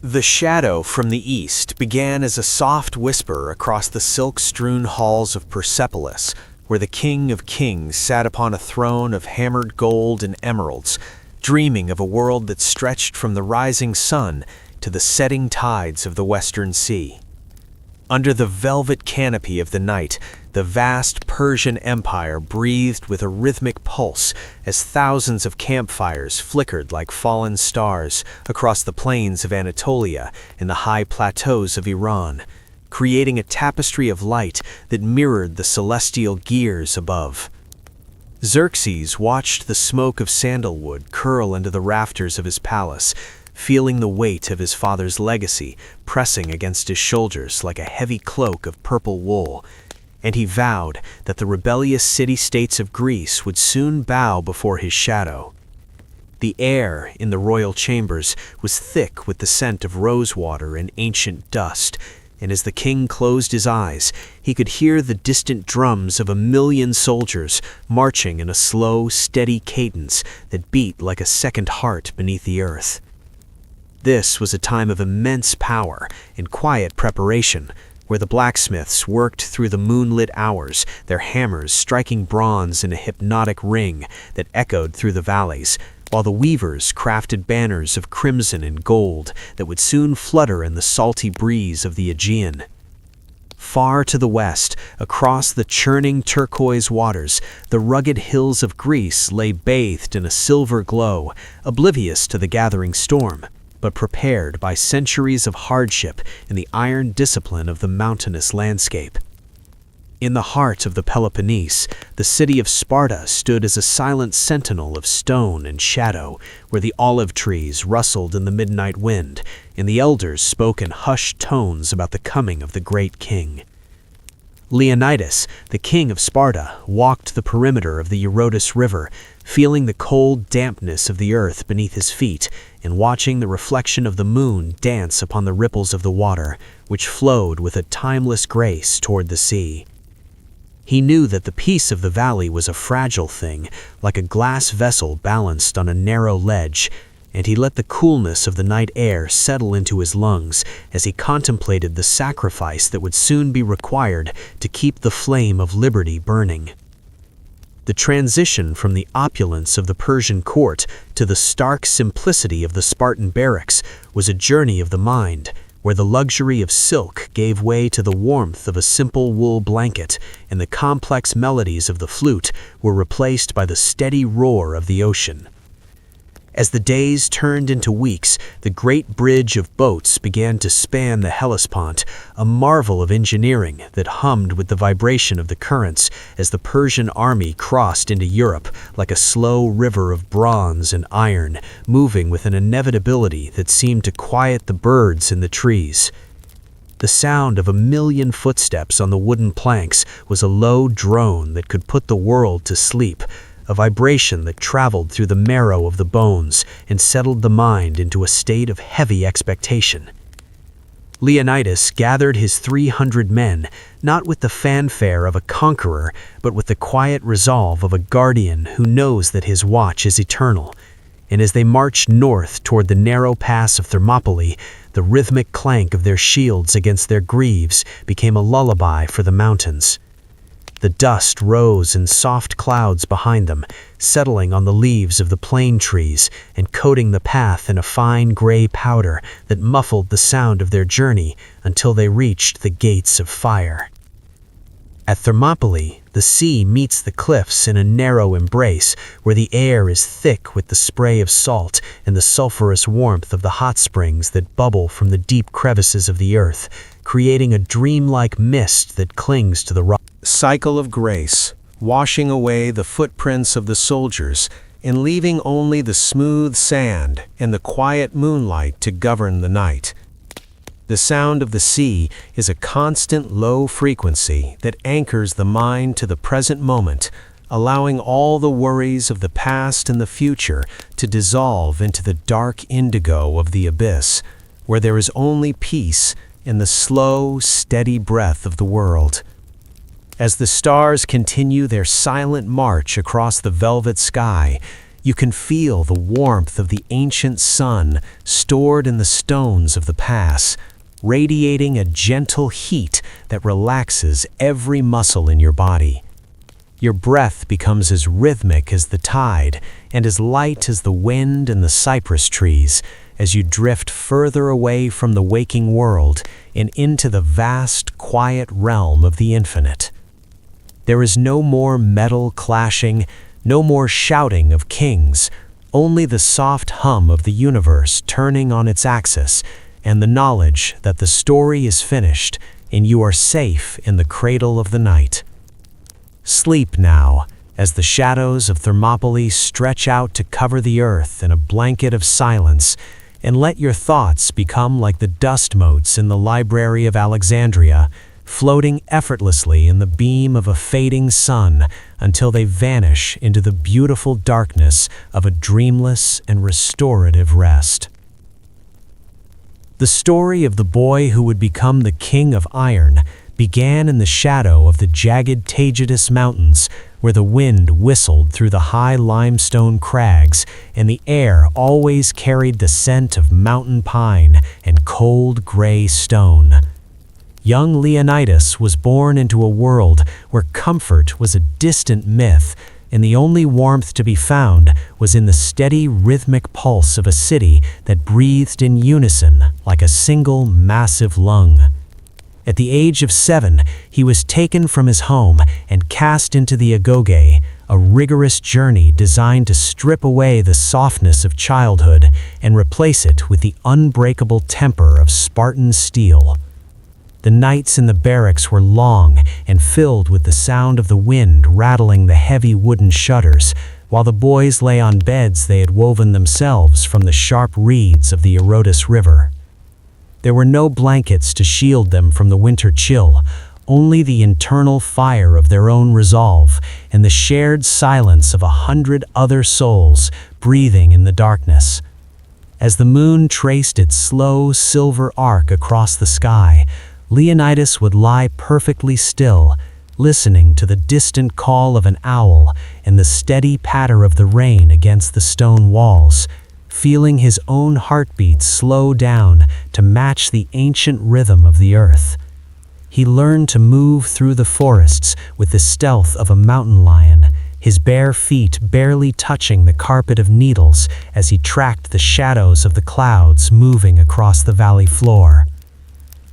The shadow from the east began as a soft whisper across the silk-strewn halls of Persepolis, where the King of Kings sat upon a throne of hammered gold and emeralds, dreaming of a world that stretched from the rising sun to the setting tides of the western sea. Under the velvet canopy of the night, the vast Persian Empire breathed with a rhythmic pulse as thousands of campfires flickered like fallen stars across the plains of Anatolia and the high plateaus of Iran, creating a tapestry of light that mirrored the celestial gears above. Xerxes watched the smoke of sandalwood curl into the rafters of his palace, feeling the weight of his father's legacy pressing against his shoulders like a heavy cloak of purple wool, and he vowed that the rebellious city-states of Greece would soon bow before his shadow. The air in the royal chambers was thick with the scent of rosewater and ancient dust, and as the king closed his eyes, he could hear the distant drums of 1,000,000 soldiers marching in a slow, steady cadence that beat like a second heart beneath the earth. This was a time of immense power and quiet preparation, where the blacksmiths worked through the moonlit hours, their hammers striking bronze in a hypnotic ring that echoed through the valleys, while the weavers crafted banners of crimson and gold that would soon flutter in the salty breeze of the Aegean. Far to the west, across the churning turquoise waters, the rugged hills of Greece lay bathed in a silver glow, oblivious to the gathering storm, but prepared by centuries of hardship and the iron discipline of the mountainous landscape. In the heart of the Peloponnese, the city of Sparta stood as a silent sentinel of stone and shadow, where the olive trees rustled in the midnight wind, and the elders spoke in hushed tones about the coming of the great king. Leonidas, the king of Sparta, walked the perimeter of the Eurotas River, feeling the cold dampness of the earth beneath his feet and watching the reflection of the moon dance upon the ripples of the water, which flowed with a timeless grace toward the sea. He knew that the peace of the valley was a fragile thing, like a glass vessel balanced on a narrow ledge, and he let the coolness of the night air settle into his lungs as he contemplated the sacrifice that would soon be required to keep the flame of liberty burning. The transition from the opulence of the Persian court to the stark simplicity of the Spartan barracks was a journey of the mind, where the luxury of silk gave way to the warmth of a simple wool blanket, and the complex melodies of the flute were replaced by the steady roar of the ocean. As the days turned into weeks, the great bridge of boats began to span the Hellespont, a marvel of engineering that hummed with the vibration of the currents as the Persian army crossed into Europe like a slow river of bronze and iron, moving with an inevitability that seemed to quiet the birds in the trees. The sound of 1,000,000 footsteps on the wooden planks was a low drone that could put the world to sleep, a vibration that traveled through the marrow of the bones and settled the mind into a state of heavy expectation. Leonidas gathered his 300 men, not with the fanfare of a conqueror, but with the quiet resolve of a guardian who knows that his watch is eternal. And as they marched north toward the narrow pass of Thermopylae, the rhythmic clank of their shields against their greaves became a lullaby for the mountains. The dust rose in soft clouds behind them, settling on the leaves of the plane trees and coating the path in a fine gray powder that muffled the sound of their journey until they reached the gates of fire. At Thermopylae, the sea meets the cliffs in a narrow embrace where the air is thick with the spray of salt and the sulfurous warmth of the hot springs that bubble from the deep crevices of the earth, creating a dreamlike mist that clings to the rock. Cycle of grace, washing away the footprints of the soldiers and leaving only the smooth sand and the quiet moonlight to govern the night. The sound of the sea is a constant low frequency that anchors the mind to the present moment, allowing all the worries of the past and the future to dissolve into the dark indigo of the abyss, where there is only peace and the slow, steady breath of the world. As the stars continue their silent march across the velvet sky, You can feel the warmth of the ancient sun stored in the stones of the pass, radiating a gentle heat that relaxes every muscle in your body. Your breath becomes as rhythmic as the tide and as light as the wind and the cypress trees as you drift further away from the waking world and into the vast, quiet realm of the infinite. There is no more metal clashing, no more shouting of kings, only the soft hum of the universe turning on its axis and the knowledge that the story is finished and you are safe in the cradle of the night. Sleep now, as the shadows of Thermopylae stretch out to cover the earth in a blanket of silence, and let your thoughts become like the dust motes in the library of Alexandria, floating effortlessly in the beam of a fading sun until they vanish into the beautiful darkness of a dreamless and restorative rest. The story of the boy who would become the king of iron began in the shadow of the jagged Taygetus Mountains, where the wind whistled through the high limestone crags and the air always carried the scent of mountain pine and cold gray stone. Young Leonidas was born into a world where comfort was a distant myth, and the only warmth to be found was in the steady rhythmic pulse of a city that breathed in unison like a single massive lung. At the age of 7, he was taken from his home and cast into the agoge, a rigorous journey designed to strip away the softness of childhood and replace it with the unbreakable temper of Spartan steel. The nights in the barracks were long and filled with the sound of the wind rattling the heavy wooden shutters, while the boys lay on beds they had woven themselves from the sharp reeds of the Eurotas River. There were no blankets to shield them from the winter chill, only the internal fire of their own resolve and the shared silence of 100 other souls breathing in the darkness. As the moon traced its slow silver arc across the sky, Leonidas would lie perfectly still, listening to the distant call of an owl and the steady patter of the rain against the stone walls, feeling his own heartbeat slow down to match the ancient rhythm of the earth. He learned to move through the forests with the stealth of a mountain lion, his bare feet barely touching the carpet of needles as he tracked the shadows of the clouds moving across the valley floor.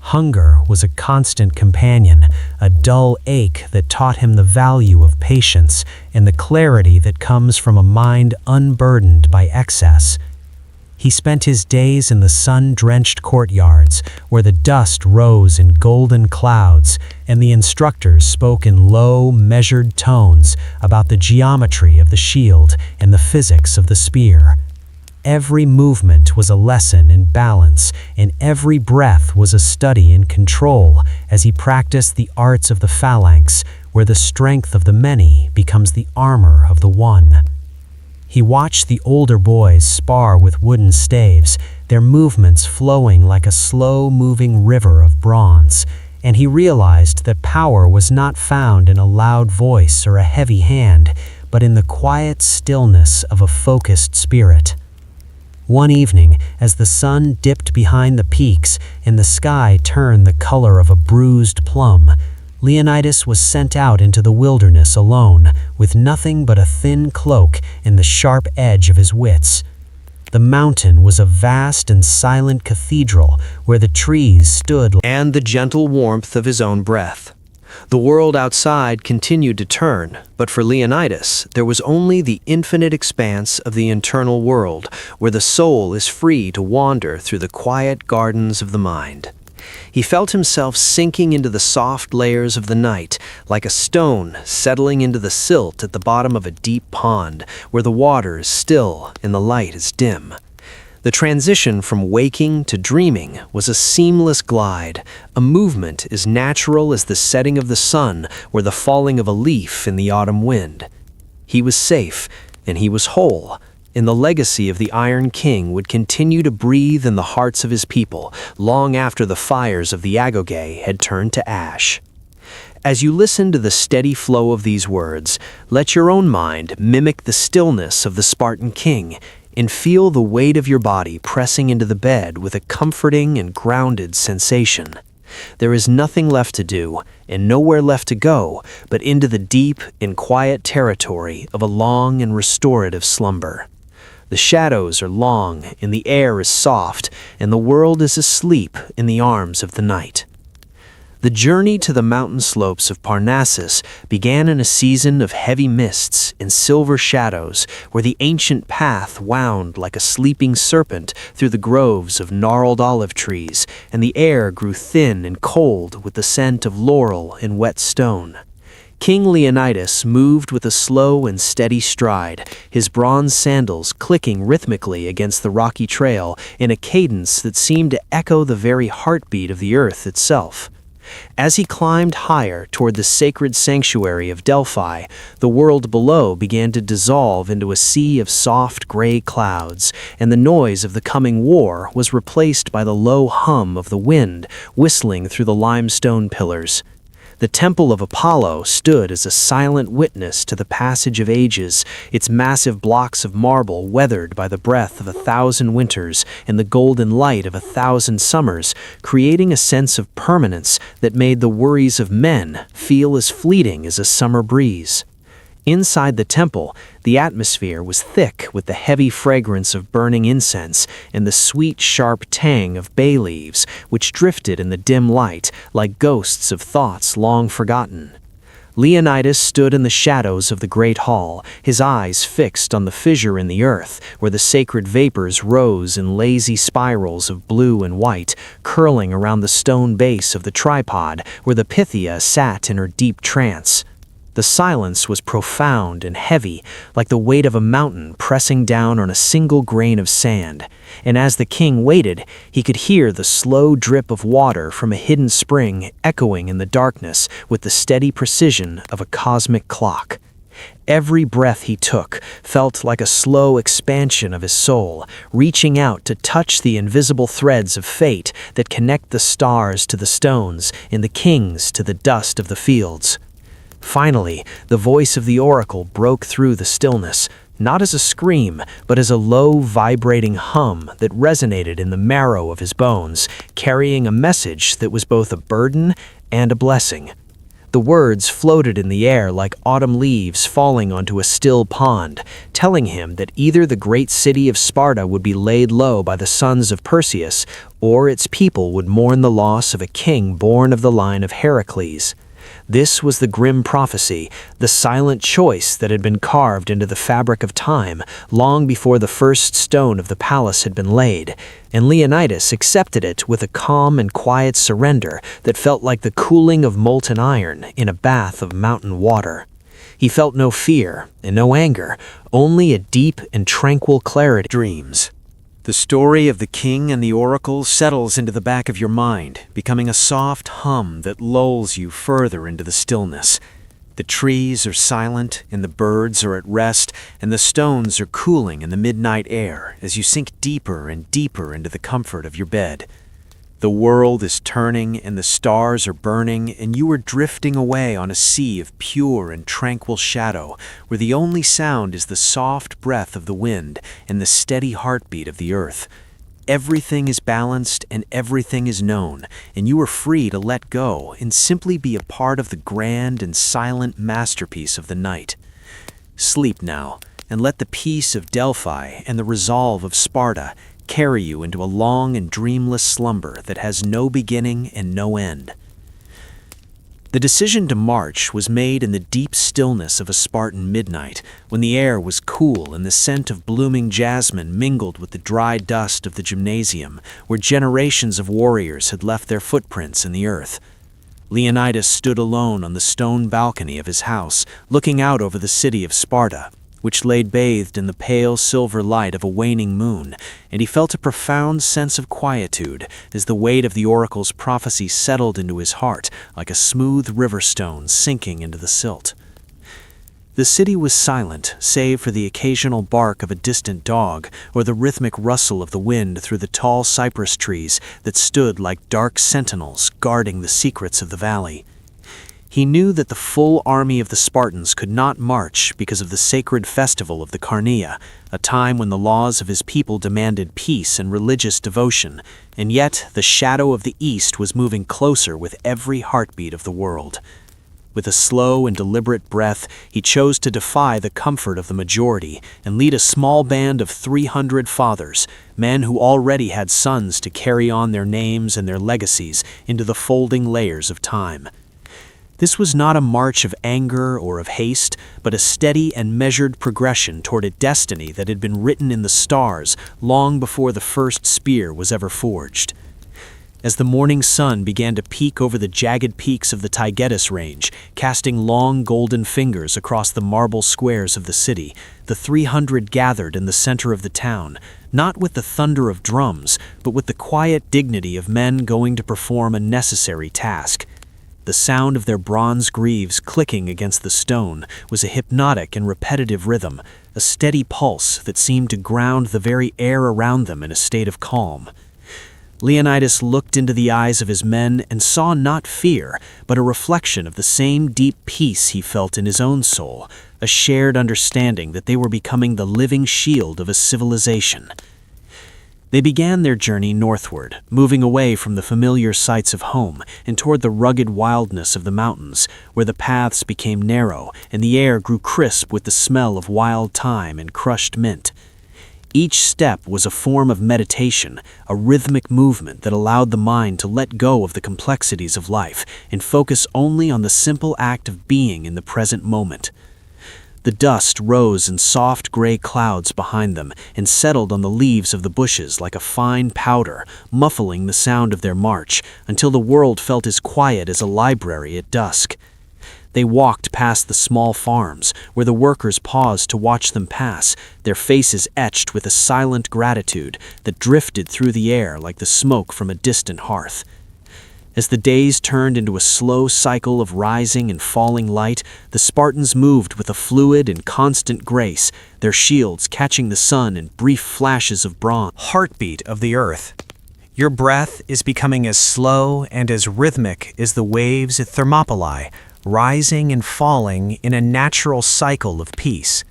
Hunger was a constant companion, a dull ache that taught him the value of patience and the clarity that comes from a mind unburdened by excess. He spent his days in the sun-drenched courtyards, where the dust rose in golden clouds, and the instructors spoke in low, measured tones about the geometry of the shield and the physics of the spear. Every movement was a lesson in balance, and every breath was a study in control as he practiced the arts of the phalanx, where the strength of the many becomes the armor of the one. He watched the older boys spar with wooden staves, their movements flowing like a slow-moving river of bronze, and he realized that power was not found in a loud voice or a heavy hand, but in the quiet stillness of a focused spirit. One evening, as the sun dipped behind the peaks and the sky turned the color of a bruised plum, Leonidas was sent out into the wilderness alone, with nothing but a thin cloak and the sharp edge of his wits. The mountain was a vast and silent cathedral where the trees stood and the gentle warmth of his own breath. The world outside continued to turn, but for Leonidas, there was only the infinite expanse of the internal world, where the soul is free to wander through the quiet gardens of the mind. He felt himself sinking into the soft layers of the night, like a stone settling into the silt at the bottom of a deep pond, where the water is still and the light is dim. The transition from waking to dreaming was a seamless glide, a movement as natural as the setting of the sun or the falling of a leaf in the autumn wind. He was safe, and he was whole, and the legacy of the Iron King would continue to breathe in the hearts of his people long after the fires of the agoge had turned to ash. As you listen to the steady flow of these words, let your own mind mimic the stillness of the Spartan king and feel the weight of your body pressing into the bed with a comforting and grounded sensation. There is nothing left to do and nowhere left to go but into the deep and quiet territory of a long and restorative slumber. The shadows are long and the air is soft, and the world is asleep in the arms of the night. The journey to the mountain slopes of Parnassus began in a season of heavy mists and silver shadows, where the ancient path wound like a sleeping serpent through the groves of gnarled olive trees, and the air grew thin and cold with the scent of laurel and wet stone. King Leonidas moved with a slow and steady stride, his bronze sandals clicking rhythmically against the rocky trail in a cadence that seemed to echo the very heartbeat of the earth itself. As he climbed higher toward the sacred sanctuary of Delphi, the world below began to dissolve into a sea of soft gray clouds, and the noise of the coming war was replaced by the low hum of the wind whistling through the limestone pillars. The Temple of Apollo stood as a silent witness to the passage of ages, its massive blocks of marble weathered by the breath of 1,000 winters and the golden light of 1,000 summers, creating a sense of permanence that made the worries of men feel as fleeting as a summer breeze. Inside the temple, the atmosphere was thick with the heavy fragrance of burning incense and the sweet, sharp tang of bay leaves, which drifted in the dim light like ghosts of thoughts long forgotten. Leonidas stood in the shadows of the great hall, his eyes fixed on the fissure in the earth, where the sacred vapors rose in lazy spirals of blue and white, curling around the stone base of the tripod where the Pythia sat in her deep trance. The silence was profound and heavy, like the weight of a mountain pressing down on a single grain of sand, and as the king waited, he could hear the slow drip of water from a hidden spring echoing in the darkness with the steady precision of a cosmic clock. Every breath he took felt like a slow expansion of his soul, reaching out to touch the invisible threads of fate that connect the stars to the stones and the kings to the dust of the fields. Finally, the voice of the oracle broke through the stillness, not as a scream, but as a low, vibrating hum that resonated in the marrow of his bones, carrying a message that was both a burden and a blessing. The words floated in the air like autumn leaves falling onto a still pond, telling him that either the great city of Sparta would be laid low by the sons of Perseus, or its people would mourn the loss of a king born of the line of Heracles. This was the grim prophecy, the silent choice that had been carved into the fabric of time long before the first stone of the palace had been laid, and Leonidas accepted it with a calm and quiet surrender that felt like the cooling of molten iron in a bath of mountain water. He felt no fear and no anger, only a deep and tranquil clarity. Dreams. The story of the king and the oracle settles into the back of your mind, becoming a soft hum that lulls you further into the stillness. The trees are silent, and the birds are at rest, and the stones are cooling in the midnight air as you sink deeper and deeper into the comfort of your bed. The world is turning, and the stars are burning, and you are drifting away on a sea of pure and tranquil shadow, where the only sound is the soft breath of the wind and the steady heartbeat of the earth. Everything is balanced and everything is known, and you are free to let go and simply be a part of the grand and silent masterpiece of the night. Sleep now, and let the peace of Delphi and the resolve of Sparta carry you into a long and dreamless slumber that has no beginning and no end. The decision to march was made in the deep stillness of a Spartan midnight, when the air was cool and the scent of blooming jasmine mingled with the dry dust of the gymnasium, where generations of warriors had left their footprints in the earth. Leonidas stood alone on the stone balcony of his house, looking out over the city of Sparta, which lay bathed in the pale silver light of a waning moon, and he felt a profound sense of quietude as the weight of the oracle's prophecy settled into his heart like a smooth river stone sinking into the silt. The city was silent, save for the occasional bark of a distant dog or the rhythmic rustle of the wind through the tall cypress trees that stood like dark sentinels guarding the secrets of the valley. He knew that the full army of the Spartans could not march because of the sacred festival of the Carnea, a time when the laws of his people demanded peace and religious devotion, and yet the shadow of the East was moving closer with every heartbeat of the world. With a slow and deliberate breath, he chose to defy the comfort of the majority and lead a small band of 300 fathers, men who already had sons to carry on their names and their legacies into the folding layers of time. This was not a march of anger or of haste, but a steady and measured progression toward a destiny that had been written in the stars long before the first spear was ever forged. As the morning sun began to peek over the jagged peaks of the Taygetus Range, casting long golden fingers across the marble squares of the city, the 300 gathered in the center of the town, not with the thunder of drums, but with the quiet dignity of men going to perform a necessary task. The sound of their bronze greaves clicking against the stone was a hypnotic and repetitive rhythm, a steady pulse that seemed to ground the very air around them in a state of calm. Leonidas looked into the eyes of his men and saw not fear, but a reflection of the same deep peace he felt in his own soul, a shared understanding that they were becoming the living shield of a civilization. They began their journey northward, moving away from the familiar sights of home and toward the rugged wildness of the mountains, where the paths became narrow and the air grew crisp with the smell of wild thyme and crushed mint. Each step was a form of meditation, a rhythmic movement that allowed the mind to let go of the complexities of life and focus only on the simple act of being in the present moment. The dust rose in soft gray clouds behind them and settled on the leaves of the bushes like a fine powder, muffling the sound of their march until the world felt as quiet as a library at dusk. They walked past the small farms, where the workers paused to watch them pass, their faces etched with a silent gratitude that drifted through the air like the smoke from a distant hearth. As the days turned into a slow cycle of rising and falling light, the Spartans moved with a fluid and constant grace, their shields catching the sun in brief flashes of bronze. Heartbeat of the earth. Your breath is becoming as slow and as rhythmic as the waves at Thermopylae, rising and falling in a natural cycle of peace.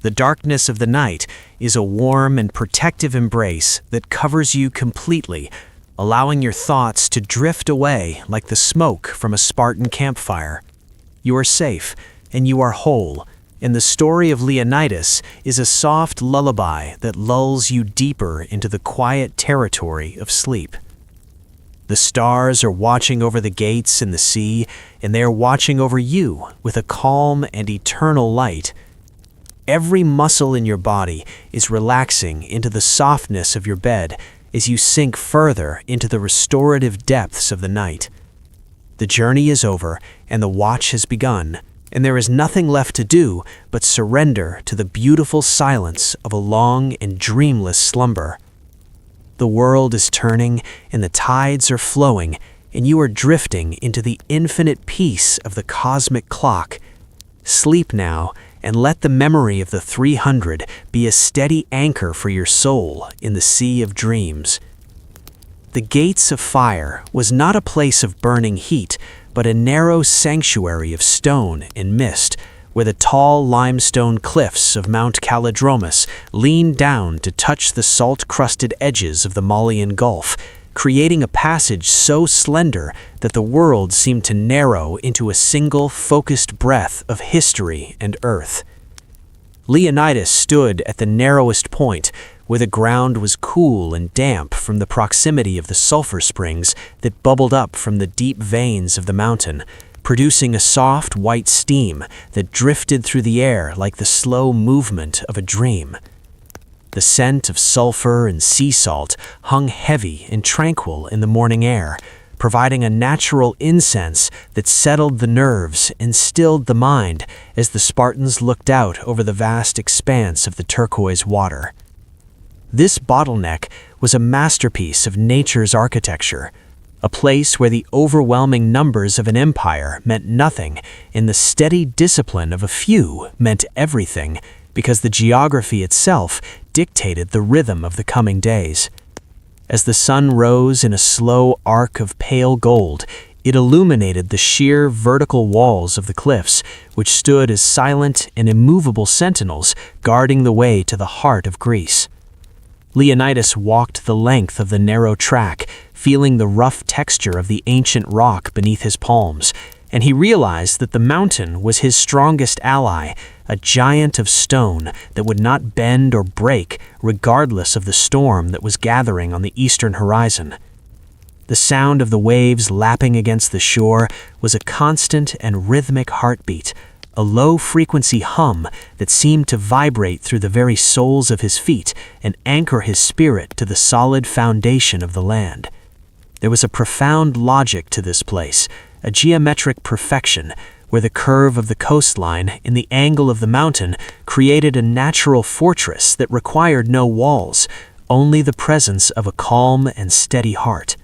The darkness of the night is a warm and protective embrace that covers you completely, allowing your thoughts to drift away like the smoke from a Spartan campfire. You are safe, and you are whole, and the story of Leonidas is a soft lullaby that lulls you deeper into the quiet territory of sleep. The stars are watching over the gates and the sea, and they are watching over you with a calm and eternal light. Every muscle in your body is relaxing into the softness of your bed as you sink further into the restorative depths of the night. The journey is over, and the watch has begun, and there is nothing left to do but surrender to the beautiful silence of a long and dreamless slumber. The world is turning, and the tides are flowing, and you are drifting into the infinite peace of the cosmic clock. Sleep now, and let the memory of the 300 be a steady anchor for your soul in the sea of dreams. The Gates of Fire was not a place of burning heat, but a narrow sanctuary of stone and mist, where the tall limestone cliffs of Mount Calidromus leaned down to touch the salt-crusted edges of the Malian Gulf, creating a passage so slender that the world seemed to narrow into a single focused breath of history and earth. Leonidas stood at the narrowest point, where the ground was cool and damp from the proximity of the sulfur springs that bubbled up from the deep veins of the mountain, producing a soft white steam that drifted through the air like the slow movement of a dream. The scent of sulfur and sea salt hung heavy and tranquil in the morning air, providing a natural incense that settled the nerves and stilled the mind as the Spartans looked out over the vast expanse of the turquoise water. This bottleneck was a masterpiece of nature's architecture, a place where the overwhelming numbers of an empire meant nothing and the steady discipline of a few meant everything, because the geography itself dictated the rhythm of the coming days. As the sun rose in a slow arc of pale gold, It illuminated the sheer vertical walls of the cliffs, which stood as silent and immovable sentinels guarding the way to the heart of Greece. Leonidas walked the length of the narrow track, feeling the rough texture of the ancient rock beneath his palms, and he realized that the mountain was his strongest ally, a giant of stone that would not bend or break regardless of the storm that was gathering on the eastern horizon. The sound of the waves lapping against the shore was a constant and rhythmic heartbeat, a low-frequency hum that seemed to vibrate through the very soles of his feet and anchor his spirit to the solid foundation of the land. There was a profound logic to this place, a geometric perfection, where the curve of the coastline and the angle of the mountain created a natural fortress that required no walls, only the presence of a calm and steady heart.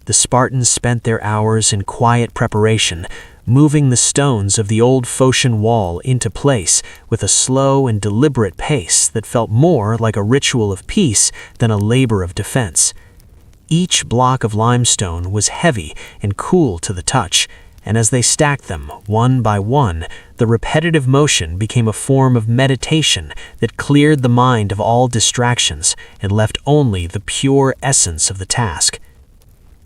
The Spartans spent their hours in quiet preparation, moving the stones of the old Phocian wall into place with a slow and deliberate pace that felt more like a ritual of peace than a labor of defense. Each block of limestone was heavy and cool to the touch, and as they stacked them, one by one, the repetitive motion became a form of meditation that cleared the mind of all distractions and left only the pure essence of the task.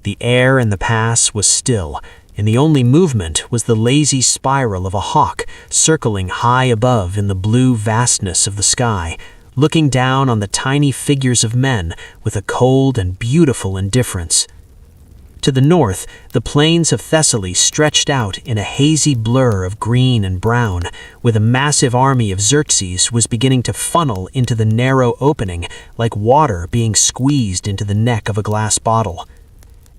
The air in the pass was still, and the only movement was the lazy spiral of a hawk circling high above in the blue vastness of the sky, looking down on the tiny figures of men with a cold and beautiful indifference. To the north, the plains of Thessaly stretched out in a hazy blur of green and brown, where the massive army of Xerxes was beginning to funnel into the narrow opening like water being squeezed into the neck of a glass bottle.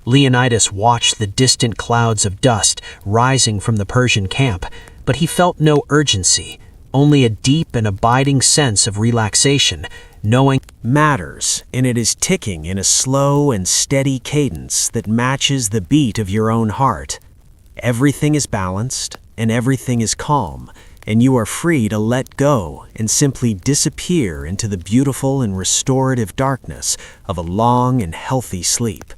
Leonidas watched the distant clouds of dust rising from the Persian camp, but he felt no urgency, only a deep and abiding sense of relaxation, knowing matters, and it is ticking in a slow and steady cadence that matches the beat of your own heart. Everything is balanced, and everything is calm, and you are free to let go and simply disappear into the beautiful and restorative darkness of a long and healthy sleep.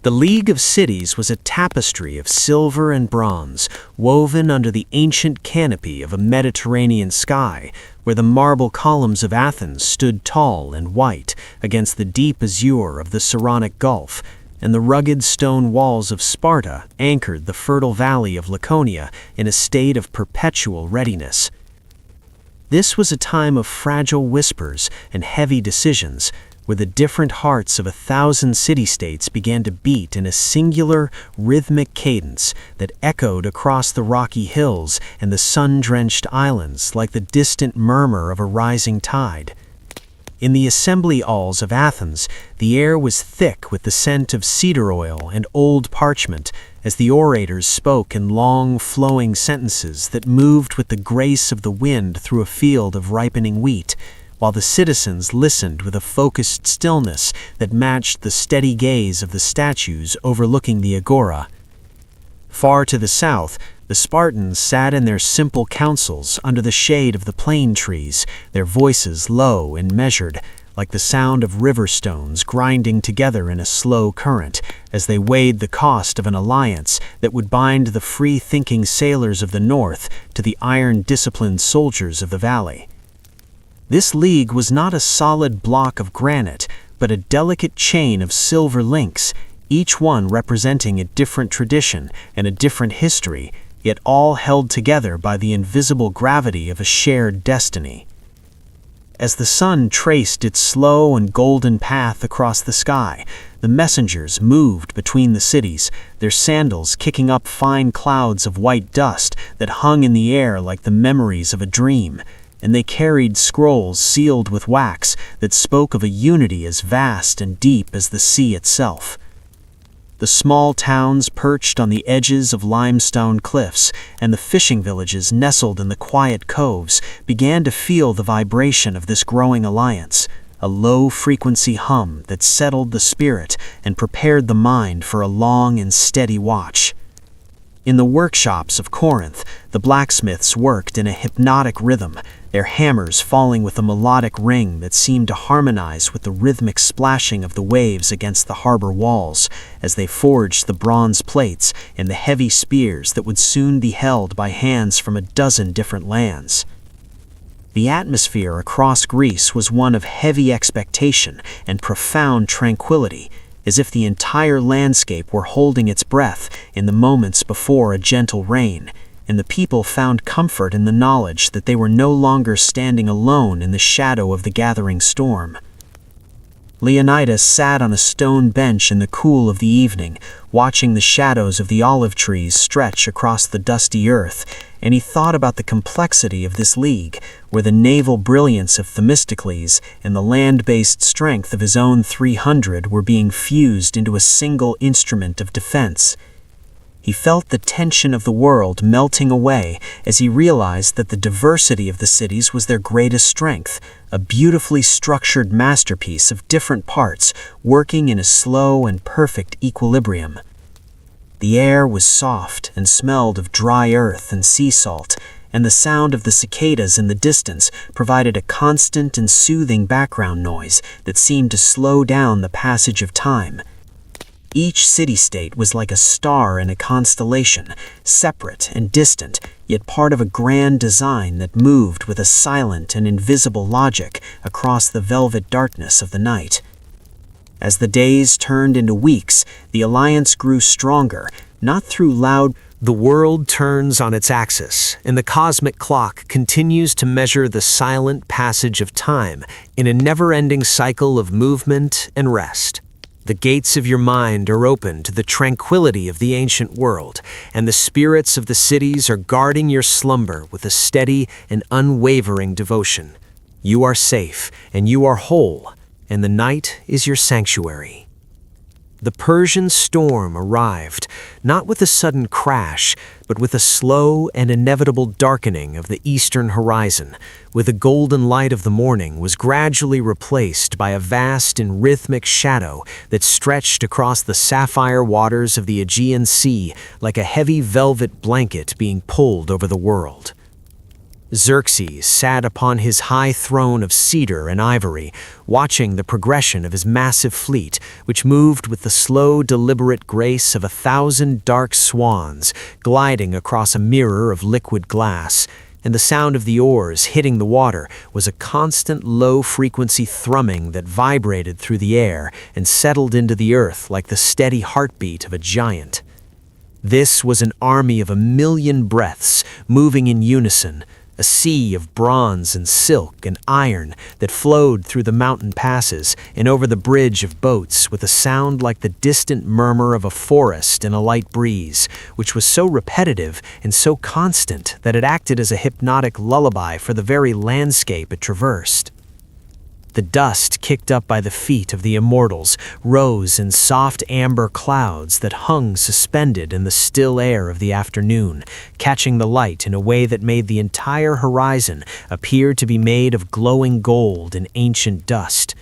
The League of Cities was a tapestry of silver and bronze, woven under the ancient canopy of a Mediterranean sky, where the marble columns of Athens stood tall and white against the deep azure of the Saronic Gulf, and the rugged stone walls of Sparta anchored the fertile valley of Laconia in a state of perpetual readiness. This was a time of fragile whispers and heavy decisions, where the different hearts of 1,000 city-states began to beat in a singular, rhythmic cadence that echoed across the rocky hills and the sun-drenched islands like the distant murmur of a rising tide. In the assembly halls of Athens, the air was thick with the scent of cedar oil and old parchment as the orators spoke in long, flowing sentences that moved with the grace of the wind through a field of ripening wheat, while the citizens listened with a focused stillness that matched the steady gaze of the statues overlooking the agora. Far to the south, the Spartans sat in their simple councils under the shade of the plane trees, their voices low and measured, like the sound of river stones grinding together in a slow current, as they weighed the cost of an alliance that would bind the free-thinking sailors of the north to the iron-disciplined soldiers of the valley. This league was not a solid block of granite, but a delicate chain of silver links, each one representing a different tradition and a different history, yet all held together by the invisible gravity of a shared destiny. As the sun traced its slow and golden path across the sky, the messengers moved between the cities, their sandals kicking up fine clouds of white dust that hung in the air like the memories of a dream, and they carried scrolls sealed with wax that spoke of a unity as vast and deep as the sea itself. The small towns perched on the edges of limestone cliffs and the fishing villages nestled in the quiet coves began to feel the vibration of this growing alliance, a low-frequency hum that settled the spirit and prepared the mind for a long and steady watch. In the workshops of Corinth, the blacksmiths worked in a hypnotic rhythm, their hammers falling with a melodic ring that seemed to harmonize with the rhythmic splashing of the waves against the harbor walls as they forged the bronze plates and the heavy spears that would soon be held by hands from a dozen different lands. The atmosphere across Greece was one of heavy expectation and profound tranquility, as if the entire landscape were holding its breath in the moments before a gentle rain, and the people found comfort in the knowledge that they were no longer standing alone in the shadow of the gathering storm. Leonidas sat on a stone bench in the cool of the evening, watching the shadows of the olive trees stretch across the dusty earth, and he thought about the complexity of this league, where the naval brilliance of Themistocles and the land-based strength of his own 300 were being fused into a single instrument of defense. He felt the tension of the world melting away as he realized that the diversity of the cities was their greatest strength, a beautifully structured masterpiece of different parts working in a slow and perfect equilibrium. The air was soft and smelled of dry earth and sea salt, and the sound of the cicadas in the distance provided a constant and soothing background noise that seemed to slow down the passage of time. Each city-state was like a star in a constellation, separate and distant, yet part of a grand design that moved with a silent and invisible logic across the velvet darkness of the night. As the days turned into weeks, the alliance grew stronger, not through loud. The world turns on its axis, and the cosmic clock continues to measure the silent passage of time in a never-ending cycle of movement and rest. The gates of your mind are open to the tranquility of the ancient world, and the spirits of the cities are guarding your slumber with a steady and unwavering devotion. You are safe, and you are whole, and the night is your sanctuary. The Persian storm arrived, not with a sudden crash, but with a slow and inevitable darkening of the eastern horizon, where the golden light of the morning was gradually replaced by a vast and rhythmic shadow that stretched across the sapphire waters of the Aegean Sea like a heavy velvet blanket being pulled over the world. Xerxes sat upon his high throne of cedar and ivory, watching the progression of his massive fleet, which moved with the slow, deliberate grace of 1,000 dark swans gliding across a mirror of liquid glass, and the sound of the oars hitting the water was a constant low-frequency thrumming that vibrated through the air and settled into the earth like the steady heartbeat of a giant. This was an army of 1,000,000 breaths moving in unison, a sea of bronze and silk and iron that flowed through the mountain passes and over the bridge of boats with a sound like the distant murmur of a forest in a light breeze, which was so repetitive and so constant that it acted as a hypnotic lullaby for the very landscape it traversed. The dust kicked up by the feet of the immortals rose in soft amber clouds that hung suspended in the still air of the afternoon, catching the light in a way that made the entire horizon appear to be made of glowing gold and ancient dust.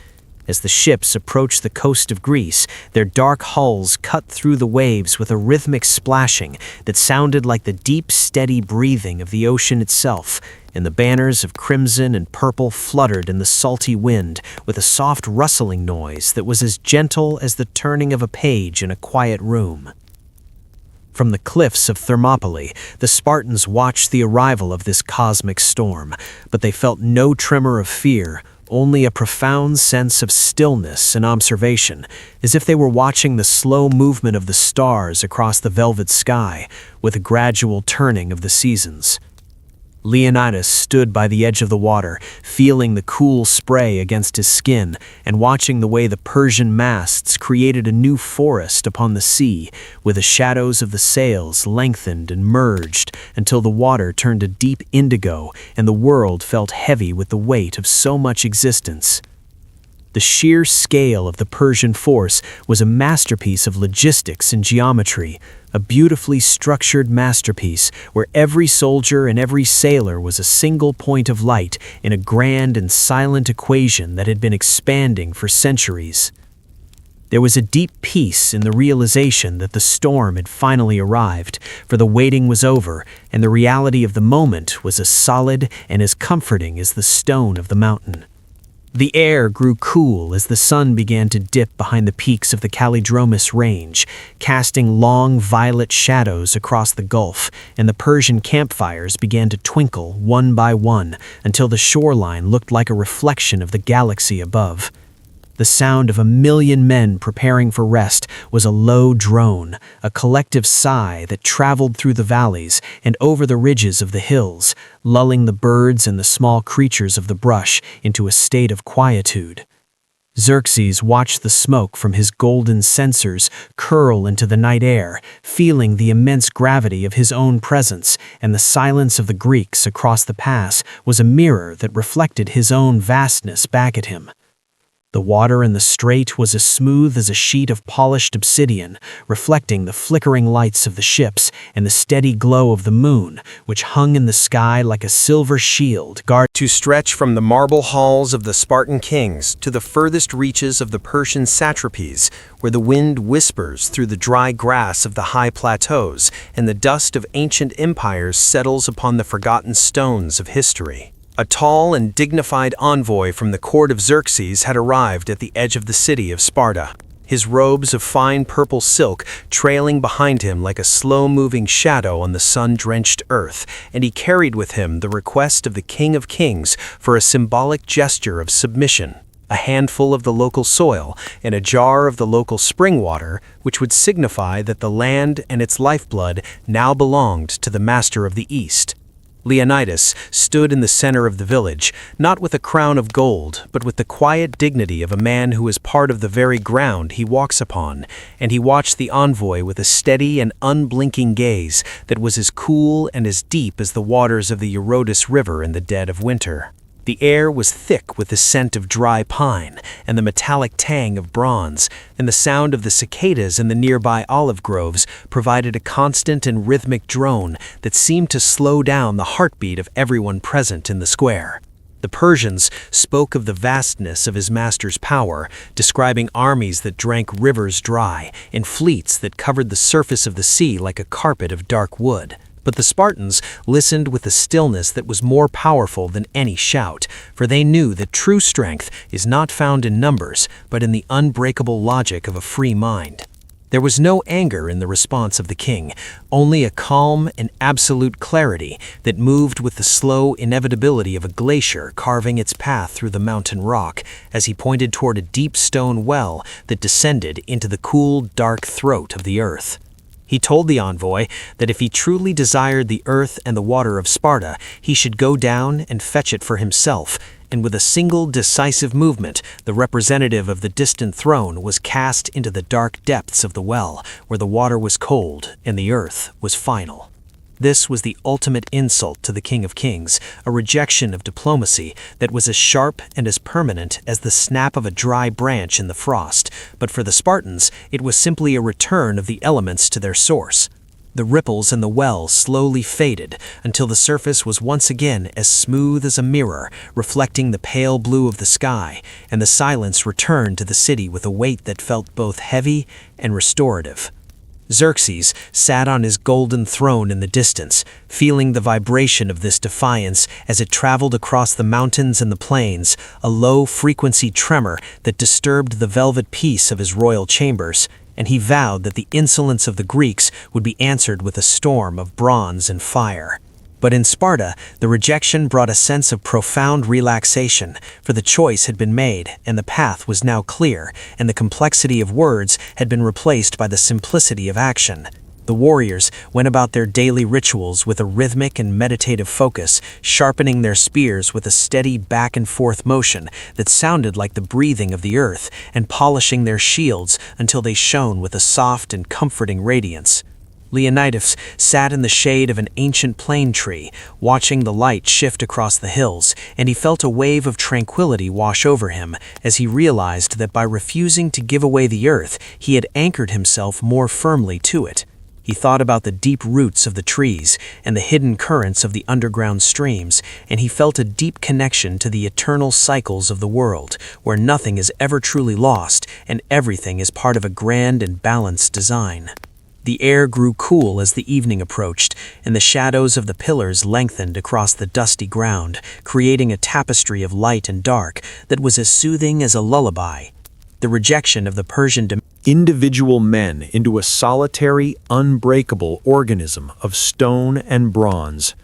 As the ships approached the coast of Greece, their dark hulls cut through the waves with a rhythmic splashing that sounded like the deep, steady breathing of the ocean itself, and the banners of crimson and purple fluttered in the salty wind with a soft rustling noise that was as gentle as the turning of a page in a quiet room. From the cliffs of Thermopylae, the Spartans watched the arrival of this cosmic storm, but they felt no tremor of fear, only a profound sense of stillness and observation, as if they were watching the slow movement of the stars across the velvet sky with a gradual turning of the seasons. Leonidas stood by the edge of the water, feeling the cool spray against his skin and watching the way the Persian masts created a new forest upon the sea, with the shadows of the sails lengthened and merged until the water turned a deep indigo and the world felt heavy with the weight of so much existence. The sheer scale of the Persian force was a masterpiece of logistics and geometry, a beautifully structured masterpiece where every soldier and every sailor was a single point of light in a grand and silent equation that had been expanding for centuries. There was a deep peace in the realization that the storm had finally arrived, for the waiting was over, and the reality of the moment was as solid and as comforting as the stone of the mountain. The air grew cool as the sun began to dip behind the peaks of the Kallidromus range, casting long violet shadows across the gulf, and the Persian campfires began to twinkle one by one until the shoreline looked like a reflection of the galaxy above. The sound of 1,000,000 men preparing for rest was a low drone, a collective sigh that traveled through the valleys and over the ridges of the hills, lulling the birds and the small creatures of the brush into a state of quietude. Xerxes watched the smoke from his golden censers curl into the night air, feeling the immense gravity of his own presence, and the silence of the Greeks across the pass was a mirror that reflected his own vastness back at him. The water in the strait was as smooth as a sheet of polished obsidian, reflecting the flickering lights of the ships and the steady glow of the moon, which hung in the sky like a silver shield guarding To stretch from the marble halls of the Spartan kings to the furthest reaches of the Persian satrapies, where the wind whispers through the dry grass of the high plateaus and the dust of ancient empires settles upon the forgotten stones of history. A tall and dignified envoy from the court of Xerxes had arrived at the edge of the city of Sparta, his robes of fine purple silk trailing behind him like a slow-moving shadow on the sun-drenched earth, and he carried with him the request of the King of Kings for a symbolic gesture of submission, a handful of the local soil and a jar of the local spring water, which would signify that the land and its lifeblood now belonged to the master of the East. Leonidas stood in the center of the village, not with a crown of gold, but with the quiet dignity of a man who is part of the very ground he walks upon, and he watched the envoy with a steady and unblinking gaze that was as cool and as deep as the waters of the Eurotas River in the dead of winter. The air was thick with the scent of dry pine and the metallic tang of bronze, and the sound of the cicadas in the nearby olive groves provided a constant and rhythmic drone that seemed to slow down the heartbeat of everyone present in the square. The Persians spoke of the vastness of his master's power, describing armies that drank rivers dry and fleets that covered the surface of the sea like a carpet of dark wood. But the Spartans listened with a stillness that was more powerful than any shout, for they knew that true strength is not found in numbers, but in the unbreakable logic of a free mind. There was no anger in the response of the king, only a calm and absolute clarity that moved with the slow inevitability of a glacier carving its path through the mountain rock as he pointed toward a deep stone well that descended into the cool, dark throat of the earth. He told the envoy that if he truly desired the earth and the water of Sparta, he should go down and fetch it for himself, and with a single decisive movement, the representative of the distant throne was cast into the dark depths of the well, where the water was cold and the earth was final. This was the ultimate insult to the King of Kings, a rejection of diplomacy that was as sharp and as permanent as the snap of a dry branch in the frost, but for the Spartans, it was simply a return of the elements to their source. The ripples in the well slowly faded until the surface was once again as smooth as a mirror, reflecting the pale blue of the sky, and the silence returned to the city with a weight that felt both heavy and restorative. Xerxes sat on his golden throne in the distance, feeling the vibration of this defiance as it traveled across the mountains and the plains, a low-frequency tremor that disturbed the velvet peace of his royal chambers, and he vowed that the insolence of the Greeks would be answered with a storm of bronze and fire. But in Sparta, the rejection brought a sense of profound relaxation, for the choice had been made, and the path was now clear, and the complexity of words had been replaced by the simplicity of action. The warriors went about their daily rituals with a rhythmic and meditative focus, sharpening their spears with a steady back-and-forth motion that sounded like the breathing of the earth, and polishing their shields until they shone with a soft and comforting radiance. Leonidas sat in the shade of an ancient plane tree, watching the light shift across the hills, and he felt a wave of tranquility wash over him as he realized that by refusing to give away the earth, he had anchored himself more firmly to it. He thought about the deep roots of the trees and the hidden currents of the underground streams, and he felt a deep connection to the eternal cycles of the world, where nothing is ever truly lost and everything is part of a grand and balanced design. The air grew cool as the evening approached, and the shadows of the pillars lengthened across the dusty ground, creating a tapestry of light and dark that was as soothing as a lullaby. The rejection of the Persian individual men into a solitary, unbreakable organism of stone and bronze.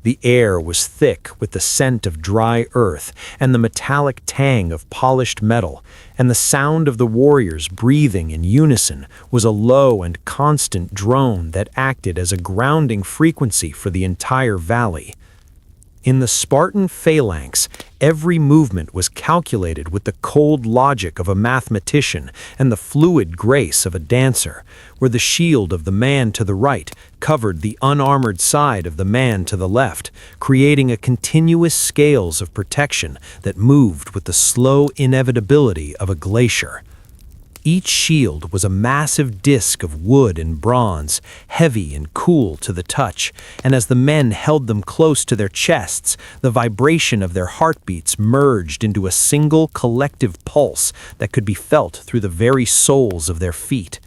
The air was thick with the scent of dry earth and the metallic tang of polished metal, and the sound of the warriors breathing in unison was a low and constant drone that acted as a grounding frequency for the entire valley. In the Spartan phalanx, every movement was calculated with the cold logic of a mathematician and the fluid grace of a dancer, where the shield of the man to the right covered the unarmored side of the man to the left, creating a continuous scales of protection that moved with the slow inevitability of a glacier. Each shield was a massive disc of wood and bronze, heavy and cool to the touch, and as the men held them close to their chests, the vibration of their heartbeats merged into a single collective pulse that could be felt through the very soles of their feet.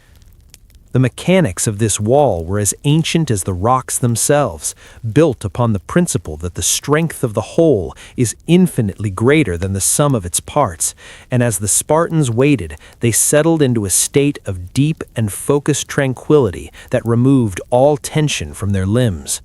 The mechanics of this wall were as ancient as the rocks themselves, built upon the principle that the strength of the whole is infinitely greater than the sum of its parts, and as the Spartans waited, they settled into a state of deep and focused tranquility that removed all tension from their limbs.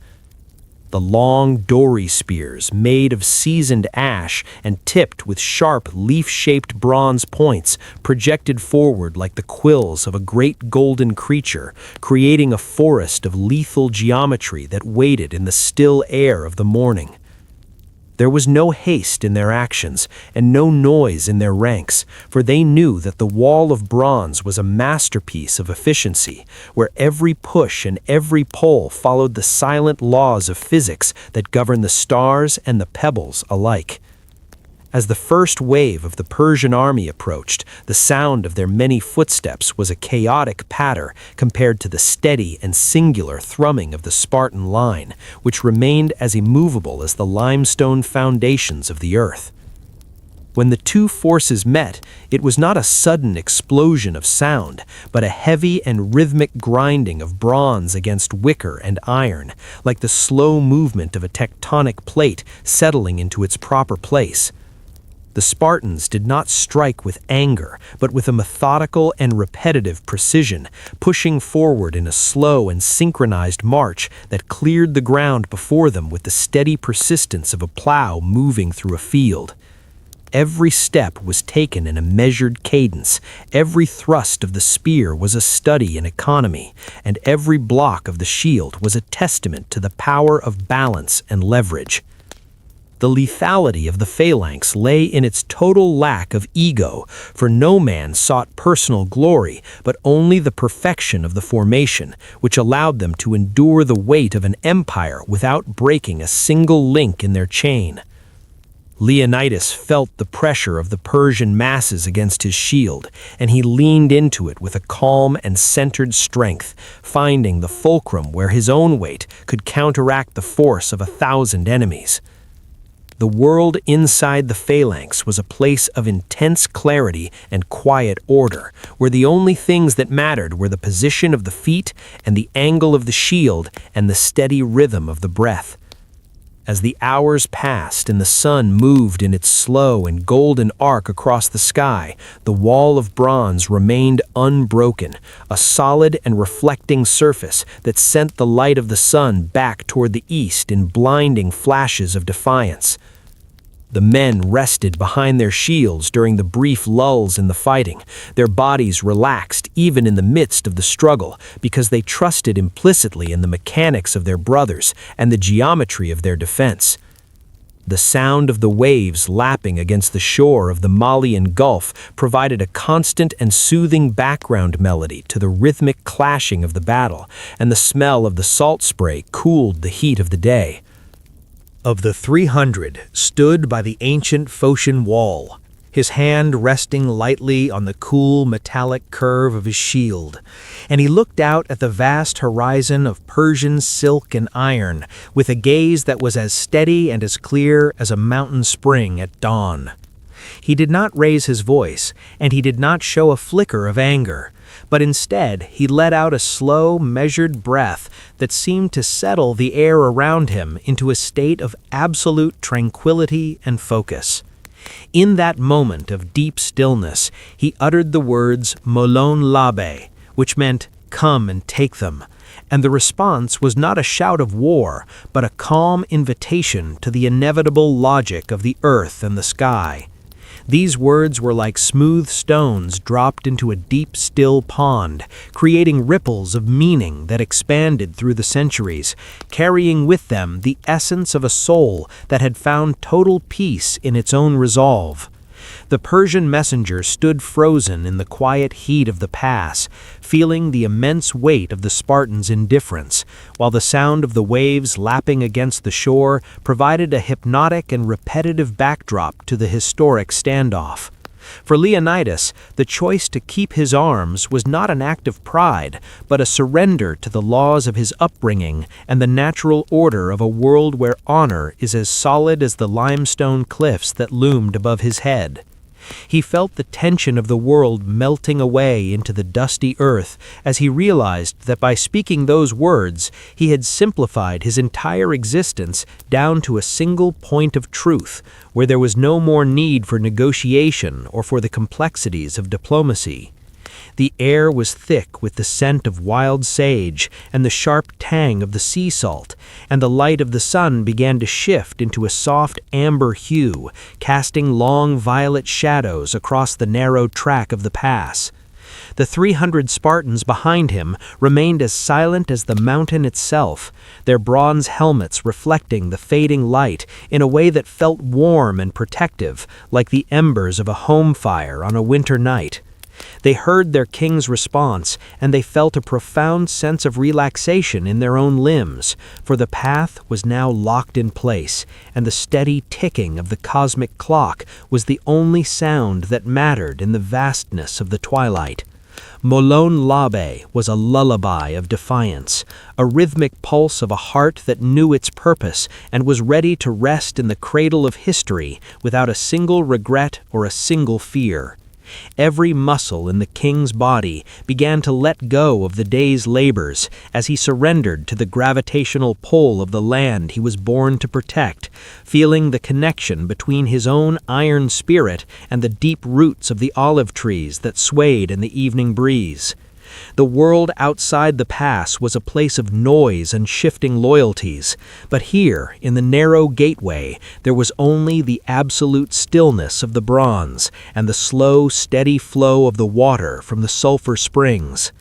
The long dory spears, made of seasoned ash and tipped with sharp leaf-shaped bronze points, projected forward like the quills of a great golden creature, creating a forest of lethal geometry that waited in the still air of the morning. There was no haste in their actions and no noise in their ranks, for they knew that the wall of bronze was a masterpiece of efficiency, where every push and every pull followed the silent laws of physics that govern the stars and the pebbles alike. As the first wave of the Persian army approached, the sound of their many footsteps was a chaotic patter compared to the steady and singular thrumming of the Spartan line, which remained as immovable as the limestone foundations of the earth. When the two forces met, it was not a sudden explosion of sound, but a heavy and rhythmic grinding of bronze against wicker and iron, like the slow movement of a tectonic plate settling into its proper place. The Spartans did not strike with anger, but with a methodical and repetitive precision, pushing forward in a slow and synchronized march that cleared the ground before them with the steady persistence of a plow moving through a field. Every step was taken in a measured cadence, every thrust of the spear was a study in economy, and every block of the shield was a testament to the power of balance and leverage. The lethality of the phalanx lay in its total lack of ego, for no man sought personal glory, but only the perfection of the formation, which allowed them to endure the weight of an empire without breaking a single link in their chain. Leonidas felt the pressure of the Persian masses against his shield, and he leaned into it with a calm and centered strength, finding the fulcrum where his own weight could counteract the force of 1,000 enemies. The world inside the phalanx was a place of intense clarity and quiet order, where the only things that mattered were the position of the feet and the angle of the shield and the steady rhythm of the breath. As the hours passed and the sun moved in its slow and golden arc across the sky, the wall of bronze remained unbroken, a solid and reflecting surface that sent the light of the sun back toward the east in blinding flashes of defiance. The men rested behind their shields during the brief lulls in the fighting, their bodies relaxed even in the midst of the struggle, because they trusted implicitly in the mechanics of their brothers and the geometry of their defense. The sound of the waves lapping against the shore of the Malian Gulf provided a constant and soothing background melody to the rhythmic clashing of the battle, and the smell of the salt spray cooled the heat of the day. Of the 300 stood by the ancient Phocian wall, his hand resting lightly on the cool metallic curve of his shield, and he looked out at the vast horizon of Persian silk and iron with a gaze that was as steady and as clear as a mountain spring at dawn. He did not raise his voice, and he did not show a flicker of anger, but instead he let out a slow, measured breath that seemed to settle the air around him into a state of absolute tranquility and focus. In that moment of deep stillness, he uttered the words "Molon labe," which meant, "Come and take them," and the response was not a shout of war, but a calm invitation to the inevitable logic of the earth and the sky. These words were like smooth stones dropped into a deep, still pond, creating ripples of meaning that expanded through the centuries, carrying with them the essence of a soul that had found total peace in its own resolve. The Persian messenger stood frozen in the quiet heat of the pass, feeling the immense weight of the Spartans' indifference, while the sound of the waves lapping against the shore provided a hypnotic and repetitive backdrop to the historic standoff. For Leonidas, the choice to keep his arms was not an act of pride, but a surrender to the laws of his upbringing and the natural order of a world where honor is as solid as the limestone cliffs that loomed above his head. He felt the tension of the world melting away into the dusty earth as he realized that by speaking those words, he had simplified his entire existence down to a single point of truth, where there was no more need for negotiation or for the complexities of diplomacy. The air was thick with the scent of wild sage and the sharp tang of the sea salt, and the light of the sun began to shift into a soft amber hue, casting long violet shadows across the narrow track of the pass. The 300 Spartans behind him remained as silent as the mountain itself, their bronze helmets reflecting the fading light in a way that felt warm and protective, like the embers of a home fire on a winter night. They heard their king's response, and they felt a profound sense of relaxation in their own limbs, for the path was now locked in place, and the steady ticking of the cosmic clock was the only sound that mattered in the vastness of the twilight. Molon labe was a lullaby of defiance, a rhythmic pulse of a heart that knew its purpose and was ready to rest in the cradle of history without a single regret or a single fear. Every muscle in the king's body began to let go of the day's labors as he surrendered to the gravitational pull of the land he was born to protect, feeling the connection between his own iron spirit and the deep roots of the olive trees that swayed in the evening breeze. The world outside the pass was a place of noise and shifting loyalties, but here, in the narrow gateway, there was only the absolute stillness of the bronze and the slow, steady flow of the water from the sulfur springs.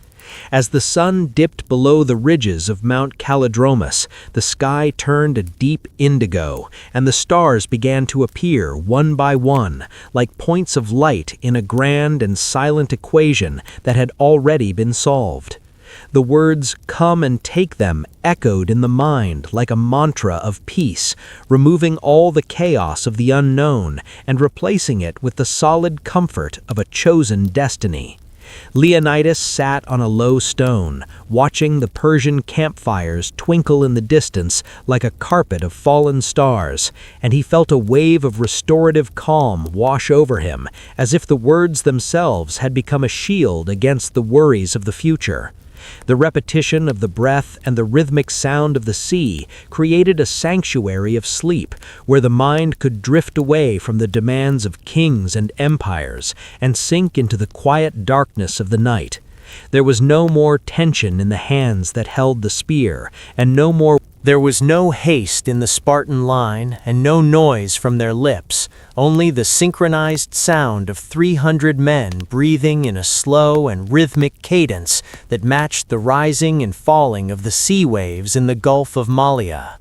As the sun dipped below the ridges of Mount Calidromus, the sky turned a deep indigo, and the stars began to appear one by one, like points of light in a grand and silent equation that had already been solved. The words, "Come and take them," echoed in the mind like a mantra of peace, removing all the chaos of the unknown and replacing it with the solid comfort of a chosen destiny. Leonidas sat on a low stone, watching the Persian campfires twinkle in the distance like a carpet of fallen stars, and he felt a wave of restorative calm wash over him, as if the words themselves had become a shield against the worries of the future. The repetition of the breath and the rhythmic sound of the sea created a sanctuary of sleep where the mind could drift away from the demands of kings and empires and sink into the quiet darkness of the night. There was no more tension in the hands that held the spear, and there was no haste in the Spartan line and no noise from their lips, only the synchronized sound of 300 men breathing in a slow and rhythmic cadence that matched the rising and falling of the sea waves in the Gulf of Malea.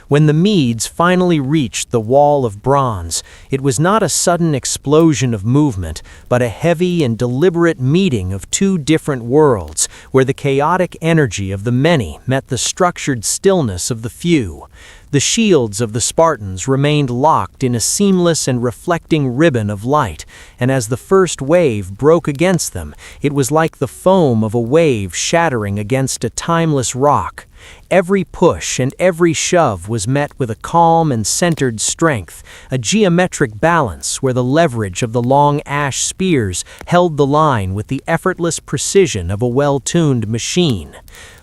When the Medes finally reached the wall of bronze, it was not a sudden explosion of movement, but a heavy and deliberate meeting of two different worlds, where the chaotic energy of the many met the structured stillness of the few. The shields of the Spartans remained locked in a seamless and reflecting ribbon of light, and as the first wave broke against them, it was like the foam of a wave shattering against a timeless rock. Every push and every shove was met with a calm and centered strength, a geometric balance where the leverage of the long ash spears held the line with the effortless precision of a well-tuned machine.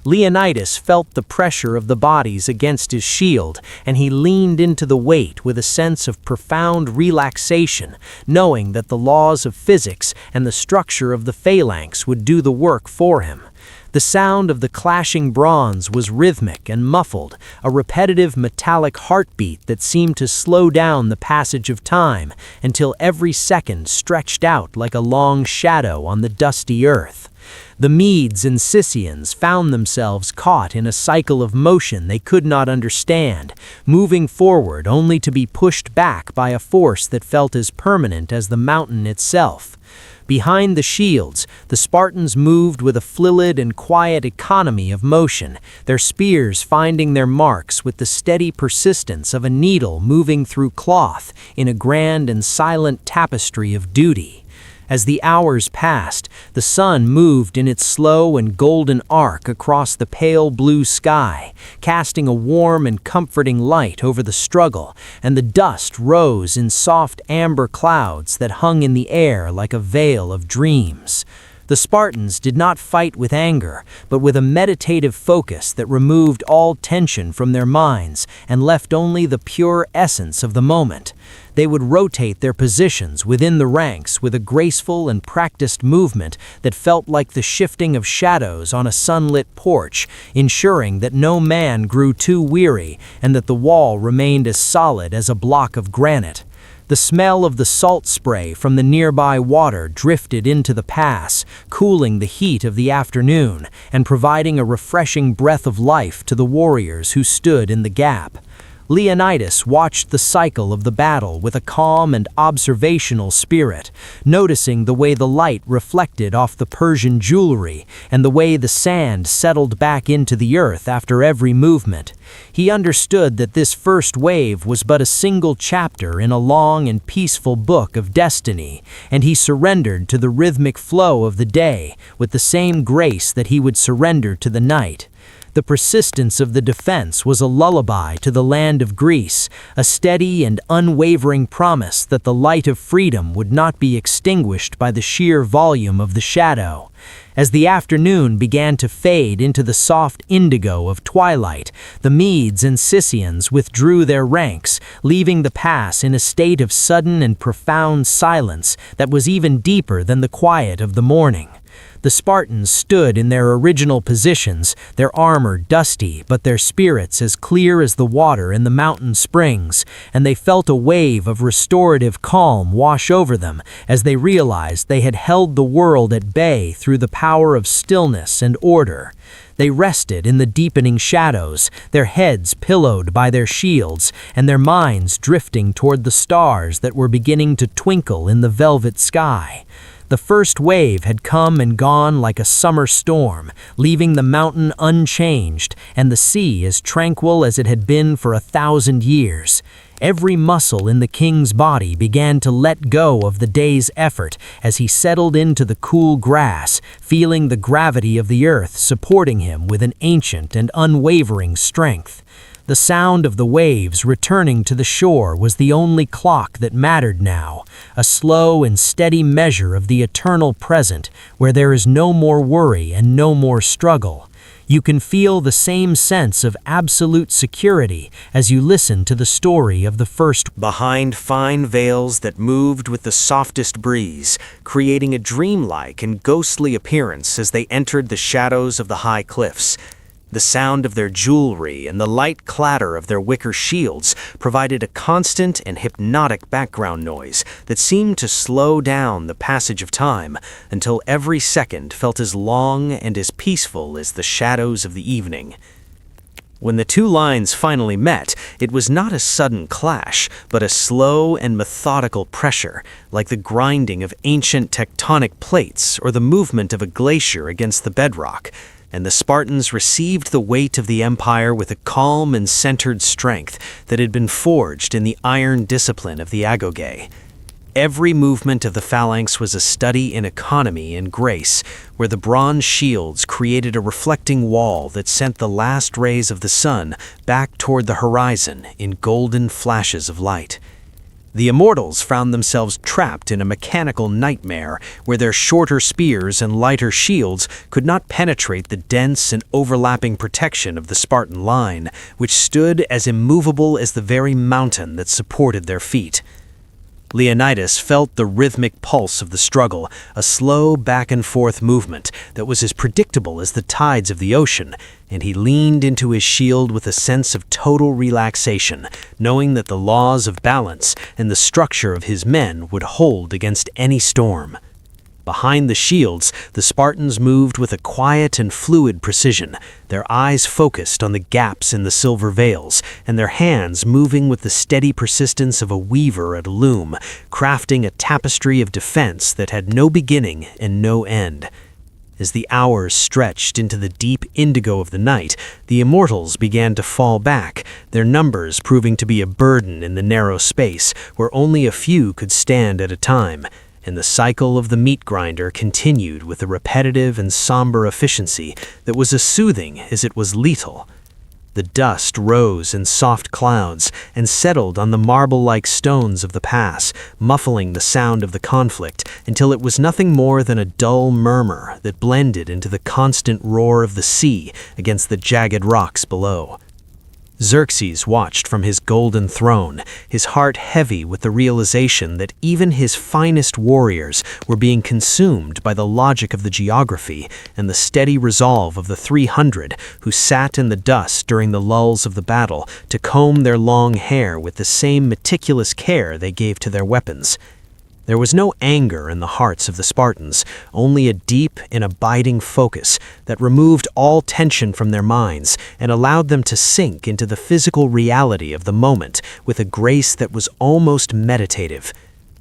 Leonidas felt the pressure of the bodies against his shield, and he leaned into the weight with a sense of profound relaxation, knowing that the laws of physics and the structure of the phalanx would do the work for him. The sound of the clashing bronze was rhythmic and muffled, a repetitive metallic heartbeat that seemed to slow down the passage of time until every second stretched out like a long shadow on the dusty earth. The Medes and Scythians found themselves caught in a cycle of motion they could not understand, moving forward only to be pushed back by a force that felt as permanent as the mountain itself. Behind the shields, the Spartans moved with a fluid and quiet economy of motion, their spears finding their marks with the steady persistence of a needle moving through cloth in a grand and silent tapestry of duty. As the hours passed, the sun moved in its slow and golden arc across the pale blue sky, casting a warm and comforting light over the struggle, and the dust rose in soft amber clouds that hung in the air like a veil of dreams. The Spartans did not fight with anger, but with a meditative focus that removed all tension from their minds and left only the pure essence of the moment. They would rotate their positions within the ranks with a graceful and practiced movement that felt like the shifting of shadows on a sunlit porch, ensuring that no man grew too weary and that the wall remained as solid as a block of granite. The smell of the salt spray from the nearby water drifted into the pass, cooling the heat of the afternoon and providing a refreshing breath of life to the warriors who stood in the gap. Leonidas watched the cycle of the battle with a calm and observational spirit, noticing the way the light reflected off the Persian jewelry and the way the sand settled back into the earth after every movement. He understood that this first wave was but a single chapter in a long and peaceful book of destiny, and he surrendered to the rhythmic flow of the day with the same grace that he would surrender to the night. The persistence of the defense was a lullaby to the land of Greece, a steady and unwavering promise that the light of freedom would not be extinguished by the sheer volume of the shadow. As the afternoon began to fade into the soft indigo of twilight, the Medes and Scythians withdrew their ranks, leaving the pass in a state of sudden and profound silence that was even deeper than the quiet of the morning. The Spartans stood in their original positions, their armor dusty but their spirits as clear as the water in the mountain springs, and they felt a wave of restorative calm wash over them as they realized they had held the world at bay through the power of stillness and order. They rested in the deepening shadows, their heads pillowed by their shields, and their minds drifting toward the stars that were beginning to twinkle in the velvet sky. The first wave had come and gone like a summer storm, leaving the mountain unchanged and the sea as tranquil as it had been for 1,000 years. Every muscle in the king's body began to let go of the day's effort as he settled into the cool grass, feeling the gravity of the earth supporting him with an ancient and unwavering strength. The sound of the waves returning to the shore was the only clock that mattered now, a slow and steady measure of the eternal present where there is no more worry and no more struggle. You can feel the same sense of absolute security as you listen to the story of the first. Behind fine veils that moved with the softest breeze, creating a dreamlike and ghostly appearance as they entered the shadows of the high cliffs. The sound of their jewelry and the light clatter of their wicker shields provided a constant and hypnotic background noise that seemed to slow down the passage of time until every second felt as long and as peaceful as the shadows of the evening. When the two lines finally met, it was not a sudden clash, but a slow and methodical pressure, like the grinding of ancient tectonic plates or the movement of a glacier against the bedrock. and the Spartans received the weight of the empire with a calm and centered strength that had been forged in the iron discipline of the agoge. Every movement of the phalanx was a study in economy and grace, where the bronze shields created a reflecting wall that sent the last rays of the sun back toward the horizon in golden flashes of light. The immortals found themselves trapped in a mechanical nightmare where their shorter spears and lighter shields could not penetrate the dense and overlapping protection of the Spartan line, which stood as immovable as the very mountain that supported their feet. Leonidas felt the rhythmic pulse of the struggle, a slow back-and-forth movement that was as predictable as the tides of the ocean, and he leaned into his shield with a sense of total relaxation, knowing that the laws of balance and the structure of his men would hold against any storm. Behind the shields, the Spartans moved with a quiet and fluid precision, their eyes focused on the gaps in the silver veils, and their hands moving with the steady persistence of a weaver at a loom, crafting a tapestry of defense that had no beginning and no end. As the hours stretched into the deep indigo of the night, the immortals began to fall back, their numbers proving to be a burden in the narrow space where only a few could stand at a time. And the cycle of the meat grinder continued with a repetitive and somber efficiency that was as soothing as it was lethal. The dust rose in soft clouds and settled on the marble-like stones of the pass, muffling the sound of the conflict until it was nothing more than a dull murmur that blended into the constant roar of the sea against the jagged rocks below. Xerxes watched from his golden throne, his heart heavy with the realization that even his finest warriors were being consumed by the logic of the geography and the steady resolve of the 300 who sat in the dust during the lulls of the battle to comb their long hair with the same meticulous care they gave to their weapons. There was no anger in the hearts of the Spartans, only a deep and abiding focus that removed all tension from their minds and allowed them to sink into the physical reality of the moment with a grace that was almost meditative.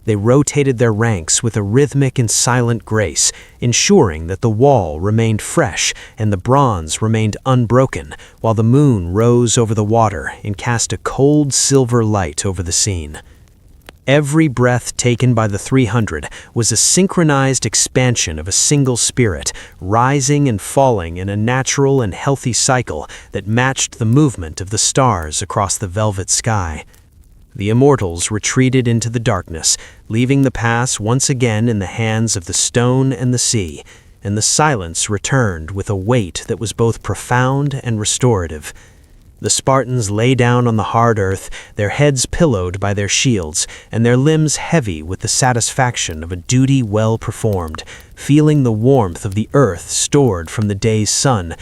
They rotated their ranks with a rhythmic and silent grace, ensuring that the wall remained fresh and the bronze remained unbroken, while the moon rose over the water and cast a cold silver light over the scene. Every breath taken by the 300 was a synchronized expansion of a single spirit, rising and falling in a natural and healthy cycle that matched the movement of the stars across the velvet sky. The immortals retreated into the darkness, leaving the pass once again in the hands of the stone and the sea, and the silence returned with a weight that was both profound and restorative. The Spartans lay down on the hard earth, their heads pillowed by their shields, and their limbs heavy with the satisfaction of a duty well performed, feeling the warmth of the earth stored from the day's sun.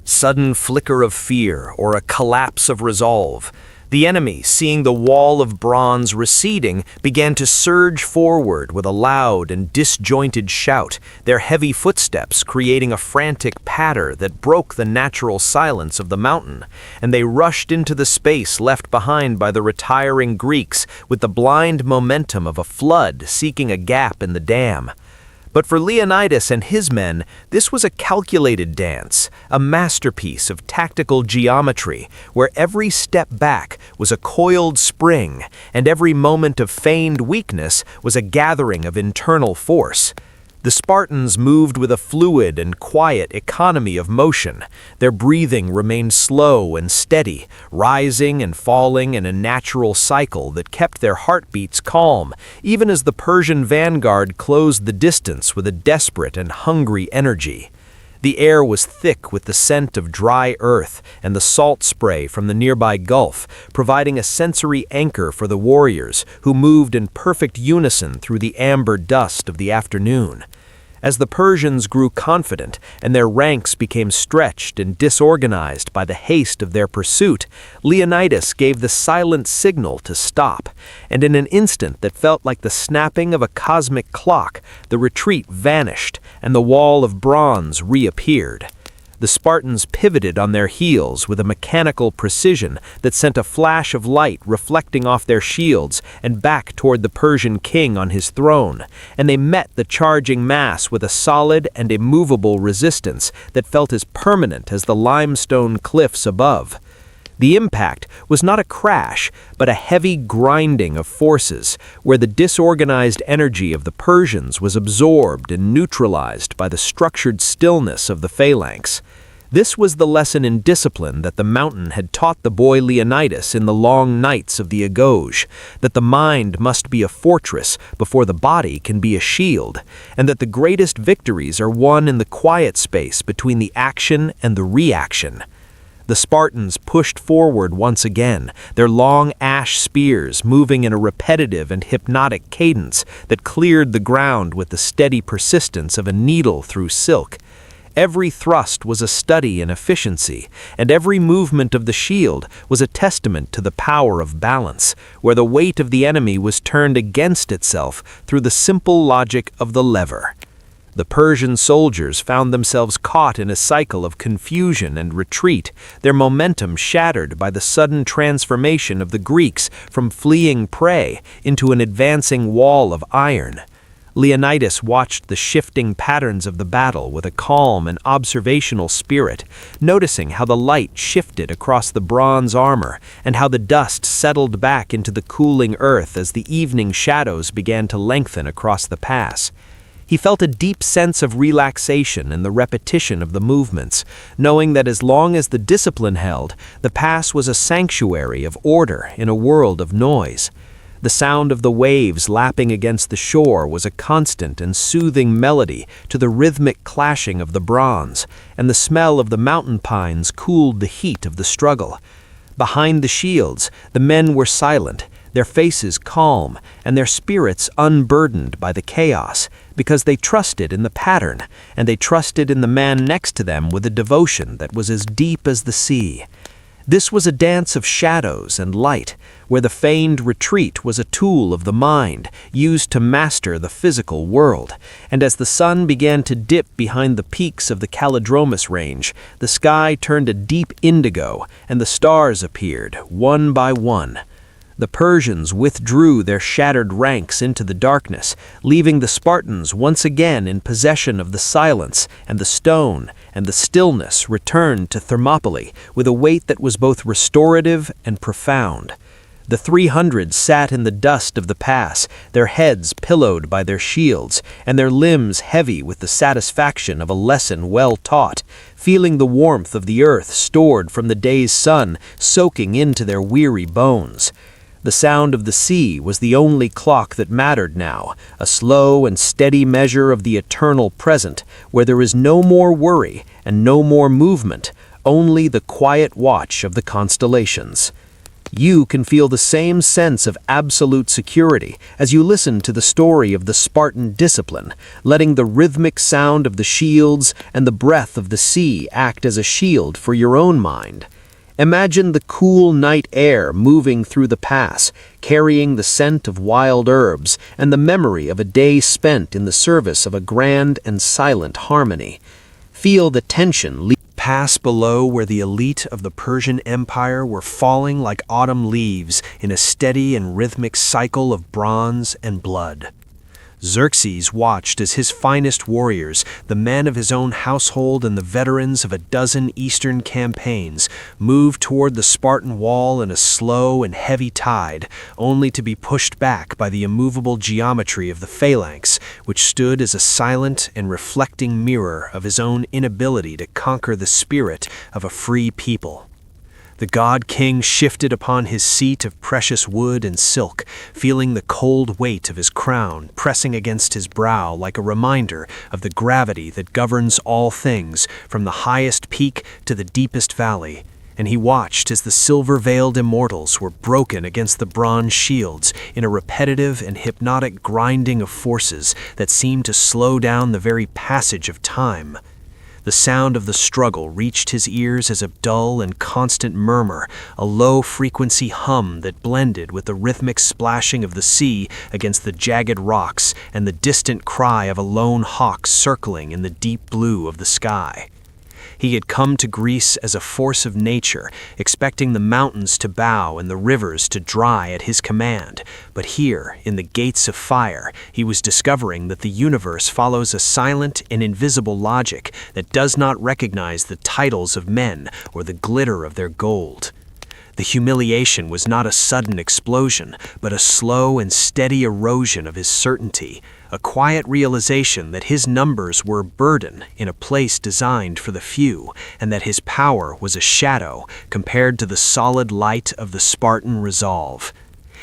Sudden flicker of fear or a collapse of resolve. The enemy, seeing the wall of bronze receding, began to surge forward with a loud and disjointed shout, their heavy footsteps creating a frantic patter that broke the natural silence of the mountain, and they rushed into the space left behind by the retiring Greeks with the blind momentum of a flood seeking a gap in the dam. But for Leonidas and his men, this was a calculated dance, a masterpiece of tactical geometry, where every step back was a coiled spring, and every moment of feigned weakness was a gathering of internal force. The Spartans moved with a fluid and quiet economy of motion. Their breathing remained slow and steady, rising and falling in a natural cycle that kept their heartbeats calm, even as the Persian vanguard closed the distance with a desperate and hungry energy. The air was thick with the scent of dry earth and the salt spray from the nearby gulf, providing a sensory anchor for the warriors who moved in perfect unison through the amber dust of the afternoon. As the Persians grew confident and their ranks became stretched and disorganized by the haste of their pursuit, Leonidas gave the silent signal to stop, and in an instant that felt like the snapping of a cosmic clock, the retreat vanished and the wall of bronze reappeared. The Spartans pivoted on their heels with a mechanical precision that sent a flash of light reflecting off their shields and back toward the Persian king on his throne, and they met the charging mass with a solid and immovable resistance that felt as permanent as the limestone cliffs above. The impact was not a crash, but a heavy grinding of forces, where the disorganized energy of the Persians was absorbed and neutralized by the structured stillness of the phalanx. This was the lesson in discipline that the mountain had taught the boy Leonidas in the long nights of the Agoj, that the mind must be a fortress before the body can be a shield, and that the greatest victories are won in the quiet space between the action and the reaction. The Spartans pushed forward once again, their long ash spears moving in a repetitive and hypnotic cadence that cleared the ground with the steady persistence of a needle through silk. Every thrust was a study in efficiency, and every movement of the shield was a testament to the power of balance, where the weight of the enemy was turned against itself through the simple logic of the lever. The Persian soldiers found themselves caught in a cycle of confusion and retreat, their momentum shattered by the sudden transformation of the Greeks from fleeing prey into an advancing wall of iron. Leonidas watched the shifting patterns of the battle with a calm and observational spirit, noticing how the light shifted across the bronze armor and how the dust settled back into the cooling earth as the evening shadows began to lengthen across the pass. He felt a deep sense of relaxation in the repetition of the movements, knowing that as long as the discipline held, the pass was a sanctuary of order in a world of noise. The sound of the waves lapping against the shore was a constant and soothing melody to the rhythmic clashing of the bronze, and the smell of the mountain pines cooled the heat of the struggle. Behind the shields, the men were silent, their faces calm, and their spirits unburdened by the chaos, because they trusted in the pattern, and they trusted in the man next to them with a devotion that was as deep as the sea. This was a dance of shadows and light, where the feigned retreat was a tool of the mind, used to master the physical world, and as the sun began to dip behind the peaks of the Calidromus range, the sky turned a deep indigo, and the stars appeared, one by one. The Persians withdrew their shattered ranks into the darkness, leaving the Spartans once again in possession of the silence, and the stone and the stillness returned to Thermopylae with a weight that was both restorative and profound. The 300 sat in the dust of the pass, their heads pillowed by their shields, and their limbs heavy with the satisfaction of a lesson well taught, feeling the warmth of the earth stored from the day's sun soaking into their weary bones. The sound of the sea was the only clock that mattered now, a slow and steady measure of the eternal present, where there is no more worry and no more movement, only the quiet watch of the constellations. You can feel the same sense of absolute security as you listen to the story of the Spartan discipline, letting the rhythmic sound of the shields and the breath of the sea act as a shield for your own mind. Imagine the cool night air moving through the pass, carrying the scent of wild herbs and the memory of a day spent in the service of a grand and silent harmony. Feel the tension pass below where the elite of the Persian Empire were falling like autumn leaves in a steady and rhythmic cycle of bronze and blood. Xerxes watched as his finest warriors, the men of his own household and the veterans of a dozen eastern campaigns, moved toward the Spartan wall in a slow and heavy tide, only to be pushed back by the immovable geometry of the phalanx, which stood as a silent and reflecting mirror of his own inability to conquer the spirit of a free people. The god-king shifted upon his seat of precious wood and silk, feeling the cold weight of his crown pressing against his brow like a reminder of the gravity that governs all things, from the highest peak to the deepest valley, and he watched as the silver-veiled immortals were broken against the bronze shields in a repetitive and hypnotic grinding of forces that seemed to slow down the very passage of time. The sound of the struggle reached his ears as a dull and constant murmur, a low-frequency hum that blended with the rhythmic splashing of the sea against the jagged rocks and the distant cry of a lone hawk circling in the deep blue of the sky. He had come to Greece as a force of nature, expecting the mountains to bow and the rivers to dry at his command. But here, in the gates of fire, he was discovering that the universe follows a silent and invisible logic that does not recognize the titles of men or the glitter of their gold. The humiliation was not a sudden explosion, but a slow and steady erosion of his certainty, a quiet realization that his numbers were a burden in a place designed for the few, and that his power was a shadow compared to the solid light of the Spartan resolve.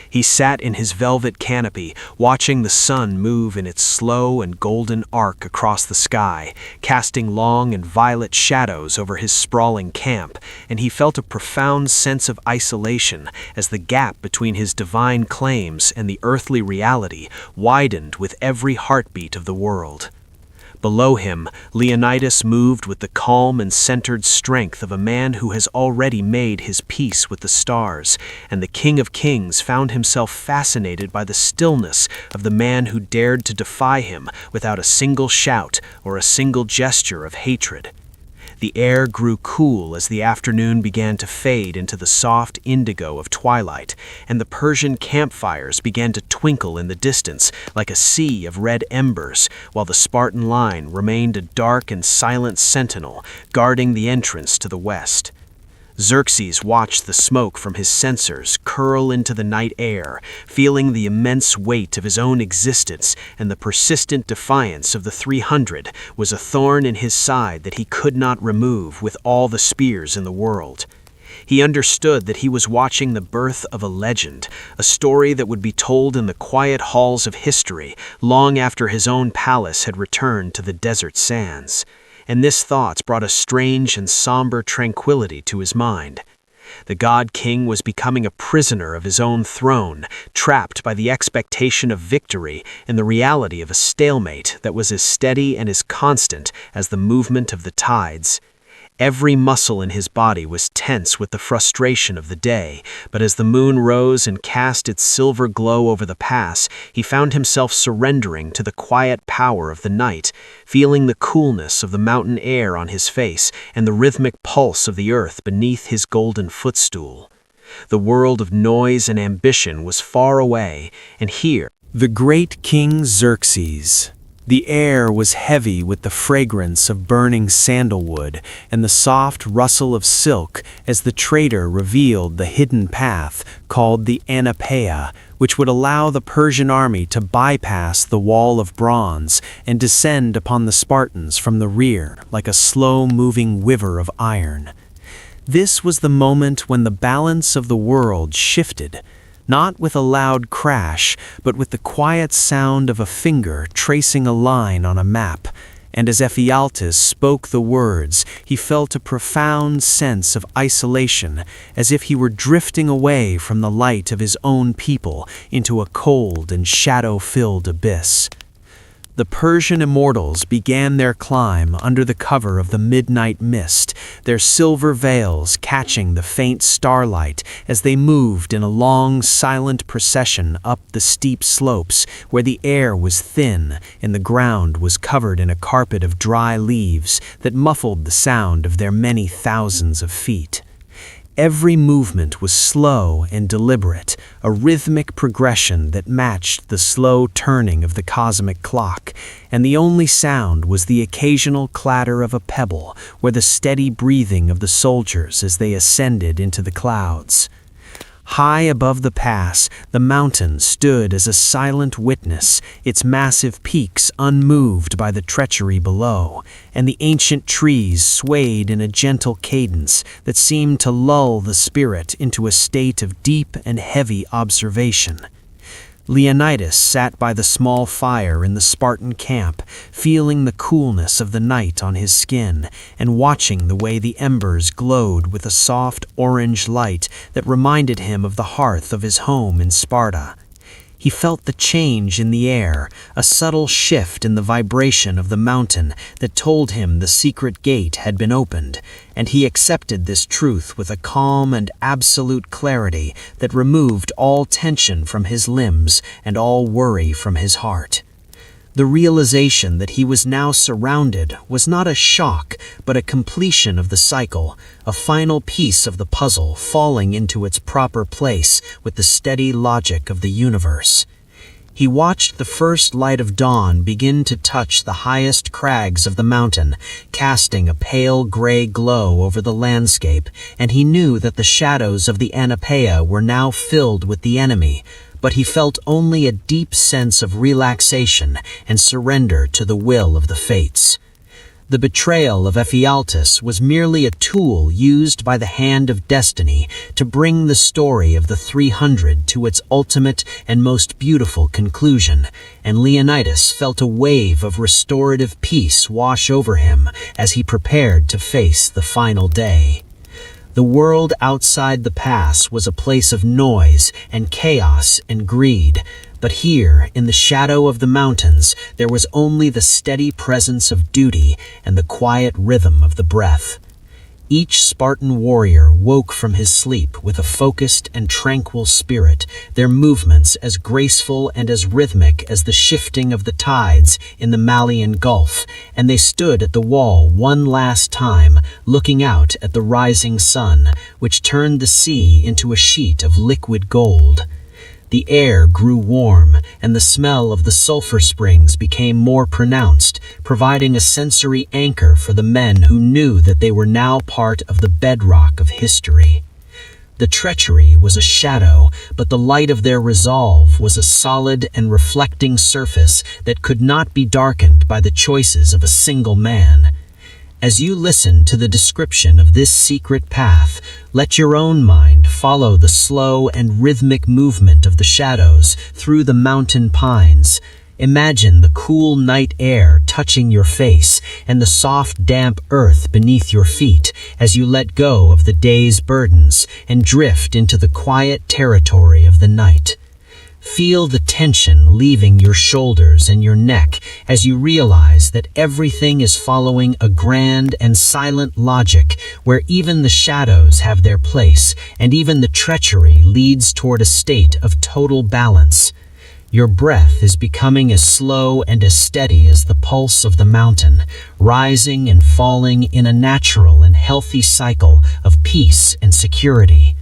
He sat in his velvet canopy, watching the sun move in its slow and golden arc across the sky, casting long and violet shadows over his sprawling camp, and he felt a profound sense of isolation as the gap between his divine claims and the earthly reality widened with every heartbeat of the world. Below him, Leonidas moved with the calm and centered strength of a man who has already made his peace with the stars, and the King of Kings found himself fascinated by the stillness of the man who dared to defy him without a single shout or a single gesture of hatred. The air grew cool as the afternoon began to fade into the soft indigo of twilight, and the Persian campfires began to twinkle in the distance like a sea of red embers, while the Spartan line remained a dark and silent sentinel guarding the entrance to the west. Xerxes watched the smoke from his censers curl into the night air, feeling the immense weight of his own existence, and the persistent defiance of the 300 was a thorn in his side that he could not remove with all the spears in the world. He understood that he was watching the birth of a legend, a story that would be told in the quiet halls of history long after his own palace had returned to the desert sands. And this thought brought a strange and somber tranquility to his mind. The god-king was becoming a prisoner of his own throne, trapped by the expectation of victory and the reality of a stalemate that was as steady and as constant as the movement of the tides. Every muscle in his body was tense with the frustration of the day, but as the moon rose and cast its silver glow over the pass, he found himself surrendering to the quiet power of the night, feeling the coolness of the mountain air on his face and the rhythmic pulse of the earth beneath his golden footstool. The world of noise and ambition was far away, and here, The great King Xerxes. The air was heavy with the fragrance of burning sandalwood and the soft rustle of silk as the trader revealed the hidden path called the Anapeia, which would allow the Persian army to bypass the wall of bronze and descend upon the Spartans from the rear like a slow-moving quiver of iron. This was the moment when the balance of the world shifted, not with a loud crash, but with the quiet sound of a finger tracing a line on a map. And as Ephialtes spoke the words, he felt a profound sense of isolation, as if he were drifting away from the light of his own people into a cold and shadow-filled abyss. The Persian immortals began their climb under the cover of the midnight mist, their silver veils catching the faint starlight as they moved in a long, silent procession up the steep slopes where the air was thin and the ground was covered in a carpet of dry leaves that muffled the sound of their many thousands of feet. Every movement was slow and deliberate, a rhythmic progression that matched the slow turning of the cosmic clock, and the only sound was the occasional clatter of a pebble or the steady breathing of the soldiers as they ascended into the clouds. High above the pass, the mountain stood as a silent witness, its massive peaks unmoved by the treachery below, and the ancient trees swayed in a gentle cadence that seemed to lull the spirit into a state of deep and heavy observation. Leonidas sat by the small fire in the Spartan camp, feeling the coolness of the night on his skin and watching the way the embers glowed with a soft orange light that reminded him of the hearth of his home in Sparta. He felt the change in the air, a subtle shift in the vibration of the mountain that told him the secret gate had been opened, and he accepted this truth with a calm and absolute clarity that removed all tension from his limbs and all worry from his heart. The realization that he was now surrounded was not a shock, but a completion of the cycle, a final piece of the puzzle falling into its proper place with the steady logic of the universe. He watched the first light of dawn begin to touch the highest crags of the mountain, casting a pale gray glow over the landscape, and he knew that the shadows of the Anapaea were now filled with the enemy, but he felt only a deep sense of relaxation and surrender to the will of the fates. The betrayal of Ephialtes was merely a tool used by the hand of destiny to bring the story of the 300 to its ultimate and most beautiful conclusion, and Leonidas felt a wave of restorative peace wash over him as he prepared to face the final day. The world outside the pass was a place of noise and chaos and greed, but here, in the shadow of the mountains, there was only the steady presence of duty and the quiet rhythm of the breath. Each Spartan warrior woke from his sleep with a focused and tranquil spirit, their movements as graceful and as rhythmic as the shifting of the tides in the Malian Gulf, and they stood at the wall one last time, looking out at the rising sun, which turned the sea into a sheet of liquid gold. The air grew warm, and the smell of the sulfur springs became more pronounced, providing a sensory anchor for the men who knew that they were now part of the bedrock of history. The treachery was a shadow, but the light of their resolve was a solid and reflecting surface that could not be darkened by the choices of a single man. As you listen to the description of this secret path, let your own mind follow the slow and rhythmic movement of the shadows through the mountain pines. Imagine the cool night air touching your face and the soft, damp earth beneath your feet as you let go of the day's burdens and drift into the quiet territory of the night. Feel the tension leaving your shoulders and your neck as you realize that everything is following a grand and silent logic where even the shadows have their place and even the treachery leads toward a state of total balance. Your breath is becoming as slow and as steady as the pulse of the mountain, rising and falling in a natural and healthy cycle of peace and security.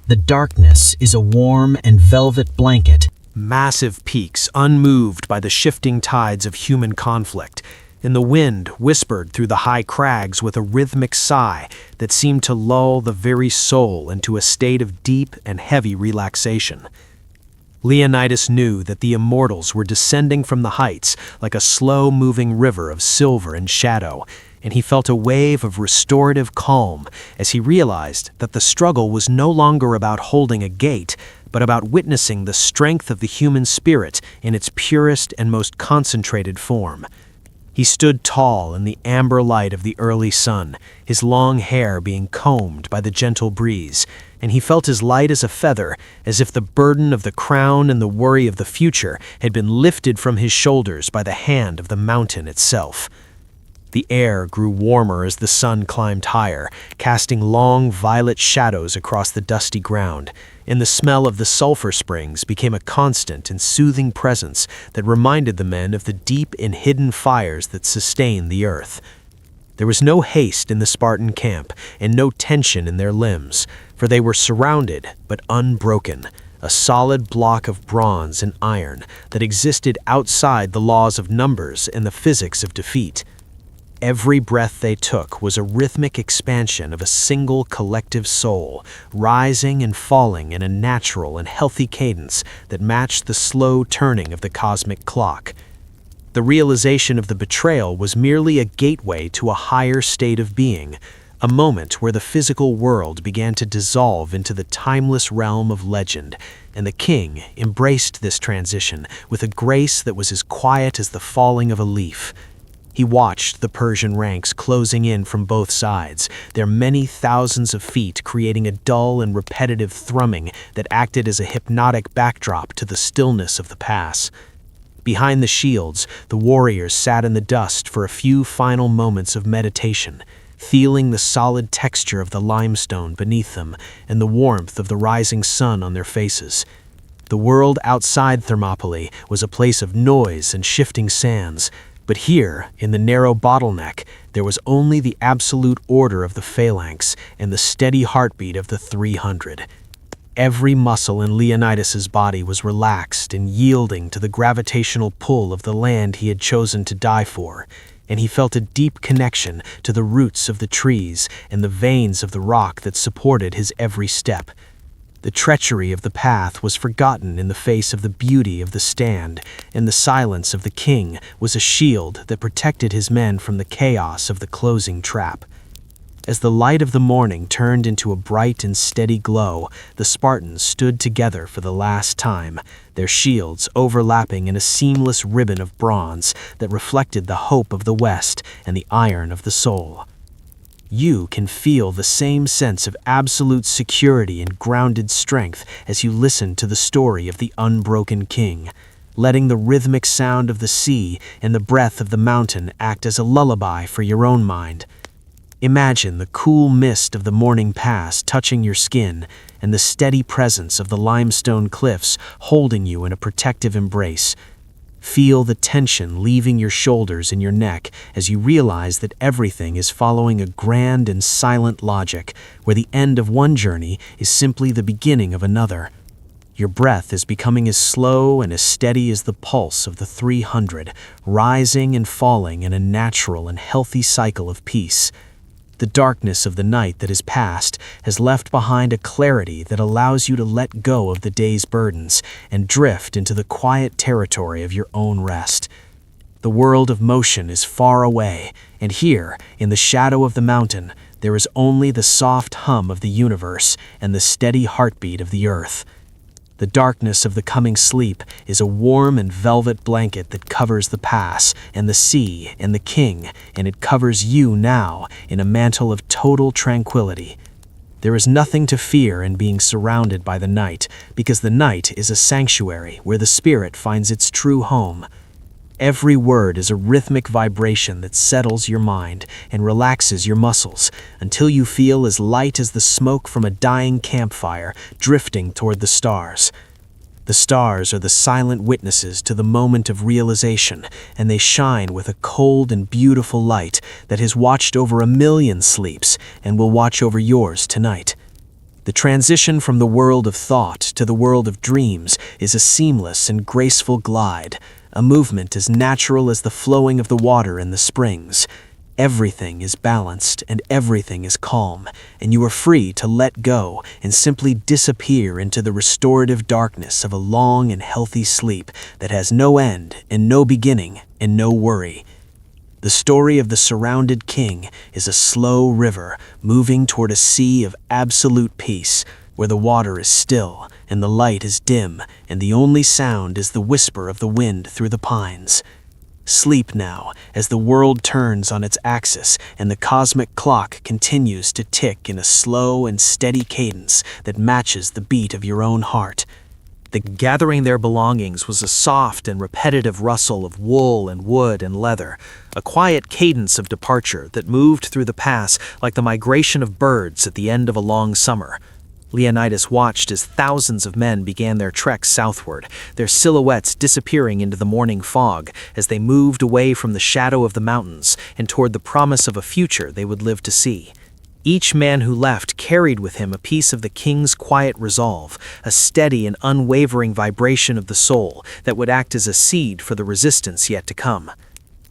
The darkness is a warm and velvet blanket. Massive peaks unmoved by the shifting tides of human conflict, and the wind whispered through the high crags with a rhythmic sigh that seemed to lull the very soul into a state of deep and heavy relaxation. Leonidas knew that the immortals were descending from the heights like a slow-moving river of silver and shadow, and he felt a wave of restorative calm as he realized that the struggle was no longer about holding a gate, but about witnessing the strength of the human spirit in its purest and most concentrated form. He stood tall in the amber light of the early sun, his long hair being combed by the gentle breeze, and he felt as light as a feather, as if the burden of the crown and the worry of the future had been lifted from his shoulders by the hand of the mountain itself. The air grew warmer as the sun climbed higher, casting long violet shadows across the dusty ground, and the smell of the sulfur springs became a constant and soothing presence that reminded the men of the deep and hidden fires that sustain the earth. There was no haste in the Spartan camp, and no tension in their limbs, for they were surrounded but unbroken, a solid block of bronze and iron that existed outside the laws of numbers and the physics of defeat. Every breath they took was a rhythmic expansion of a single collective soul, rising and falling in a natural and healthy cadence that matched the slow turning of the cosmic clock. The realization of the betrayal was merely a gateway to a higher state of being, a moment where the physical world began to dissolve into the timeless realm of legend, and the king embraced this transition with a grace that was as quiet as the falling of a leaf. He watched the Persian ranks closing in from both sides, their many thousands of feet creating a dull and repetitive thrumming that acted as a hypnotic backdrop to the stillness of the pass. Behind the shields, the warriors sat in the dust for a few final moments of meditation, feeling the solid texture of the limestone beneath them and the warmth of the rising sun on their faces. The world outside Thermopylae was a place of noise and shifting sands, but here, in the narrow bottleneck, there was only the absolute order of the phalanx and the steady heartbeat of the 300. Every muscle in Leonidas's body was relaxed and yielding to the gravitational pull of the land he had chosen to die for, and he felt a deep connection to the roots of the trees and the veins of the rock that supported his every step. The treachery of the path was forgotten in the face of the beauty of the stand, and the silence of the king was a shield that protected his men from the chaos of the closing trap. As the light of the morning turned into a bright and steady glow, the Spartans stood together for the last time, their shields overlapping in a seamless ribbon of bronze that reflected the hope of the West and the iron of the soul. You can feel the same sense of absolute security and grounded strength as you listen to the story of the unbroken king, letting the rhythmic sound of the sea and the breath of the mountain act as a lullaby for your own mind. Imagine the cool mist of the morning pass touching your skin and the steady presence of the limestone cliffs holding you in a protective embrace. Feel the tension leaving your shoulders and your neck as you realize that everything is following a grand and silent logic, where the end of one journey is simply the beginning of another. Your breath is becoming as slow and as steady as the pulse of the 300, rising and falling in a natural and healthy cycle of peace. The darkness of the night that has passed has left behind a clarity that allows you to let go of the day's burdens and drift into the quiet territory of your own rest. The world of motion is far away, and here, in the shadow of the mountain, there is only the soft hum of the universe and the steady heartbeat of the earth. The darkness of the coming sleep is a warm and velvet blanket that covers the pass and the sea and the king, and it covers you now in a mantle of total tranquility. There is nothing to fear in being surrounded by the night, because the night is a sanctuary where the spirit finds its true home. Every word is a rhythmic vibration that settles your mind and relaxes your muscles until you feel as light as the smoke from a dying campfire drifting toward the stars. The stars are the silent witnesses to the moment of realization, and they shine with a cold and beautiful light that has watched over 1,000,000 sleeps and will watch over yours tonight. The transition from the world of thought to the world of dreams is a seamless and graceful glide, a movement as natural as the flowing of the water in the springs. Everything is balanced and everything is calm, and you are free to let go and simply disappear into the restorative darkness of a long and healthy sleep that has no end and no beginning and no worry. The story of the surrounded king is a slow river moving toward a sea of absolute peace, where the water is still and the light is dim and the only sound is the whisper of the wind through the pines. Sleep now as the world turns on its axis and the cosmic clock continues to tick in a slow and steady cadence that matches the beat of your own heart. The gathering their belongings was a soft and repetitive rustle of wool and wood and leather, a quiet cadence of departure that moved through the pass like the migration of birds at the end of a long summer. Leonidas watched as thousands of men began their trek southward, their silhouettes disappearing into the morning fog as they moved away from the shadow of the mountains and toward the promise of a future they would live to see. Each man who left carried with him a piece of the king's quiet resolve, a steady and unwavering vibration of the soul that would act as a seed for the resistance yet to come.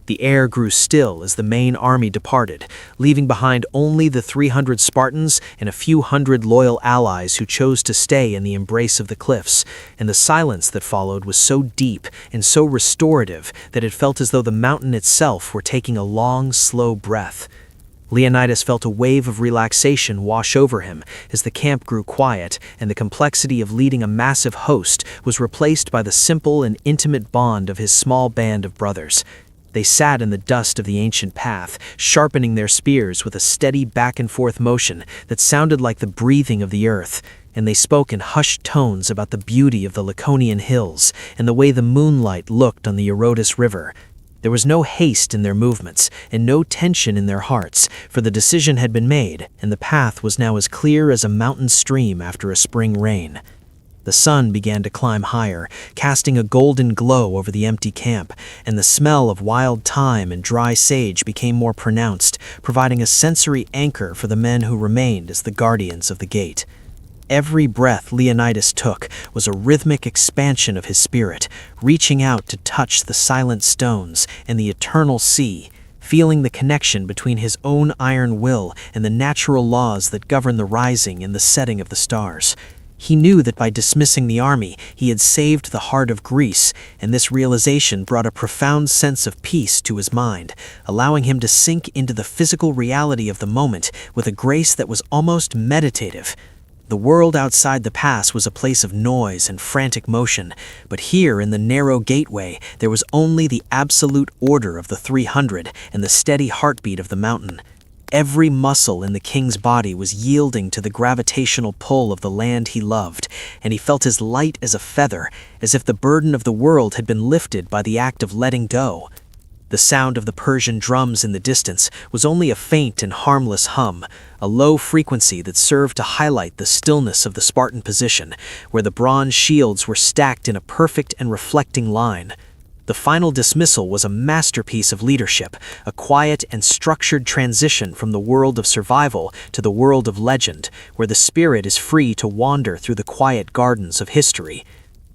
The air grew still as the main army departed, leaving behind only the 300 Spartans and a few hundred loyal allies who chose to stay in the embrace of the cliffs, and the silence that followed was so deep and so restorative that it felt as though the mountain itself were taking a long, slow breath. Leonidas felt a wave of relaxation wash over him as the camp grew quiet and the complexity of leading a massive host was replaced by the simple and intimate bond of his small band of brothers. They sat in the dust of the ancient path, sharpening their spears with a steady back-and-forth motion that sounded like the breathing of the earth, and they spoke in hushed tones about the beauty of the Laconian hills and the way the moonlight looked on the Eurotas River. There was no haste in their movements and no tension in their hearts, for the decision had been made, and the path was now as clear as a mountain stream after a spring rain. The sun began to climb higher, casting a golden glow over the empty camp, and the smell of wild thyme and dry sage became more pronounced, providing a sensory anchor for the men who remained as the guardians of the gate. Every breath Leonidas took was a rhythmic expansion of his spirit, reaching out to touch the silent stones and the eternal sea, feeling the connection between his own iron will and the natural laws that govern the rising and the setting of the stars. He knew that by dismissing the army, he had saved the heart of Greece, and this realization brought a profound sense of peace to his mind, allowing him to sink into the physical reality of the moment with a grace that was almost meditative. The world outside the pass was a place of noise and frantic motion, but here in the narrow gateway there was only the absolute order of the 300 and the steady heartbeat of the mountain. Every muscle in the king's body was yielding to the gravitational pull of the land he loved, and he felt as light as a feather, as if the burden of the world had been lifted by the act of letting go. The sound of the Persian drums in the distance was only a faint and harmless hum, a low frequency that served to highlight the stillness of the Spartan position, where the bronze shields were stacked in a perfect and reflecting line. The final dismissal was a masterpiece of leadership, a quiet and structured transition from the world of survival to the world of legend, where the spirit is free to wander through the quiet gardens of history.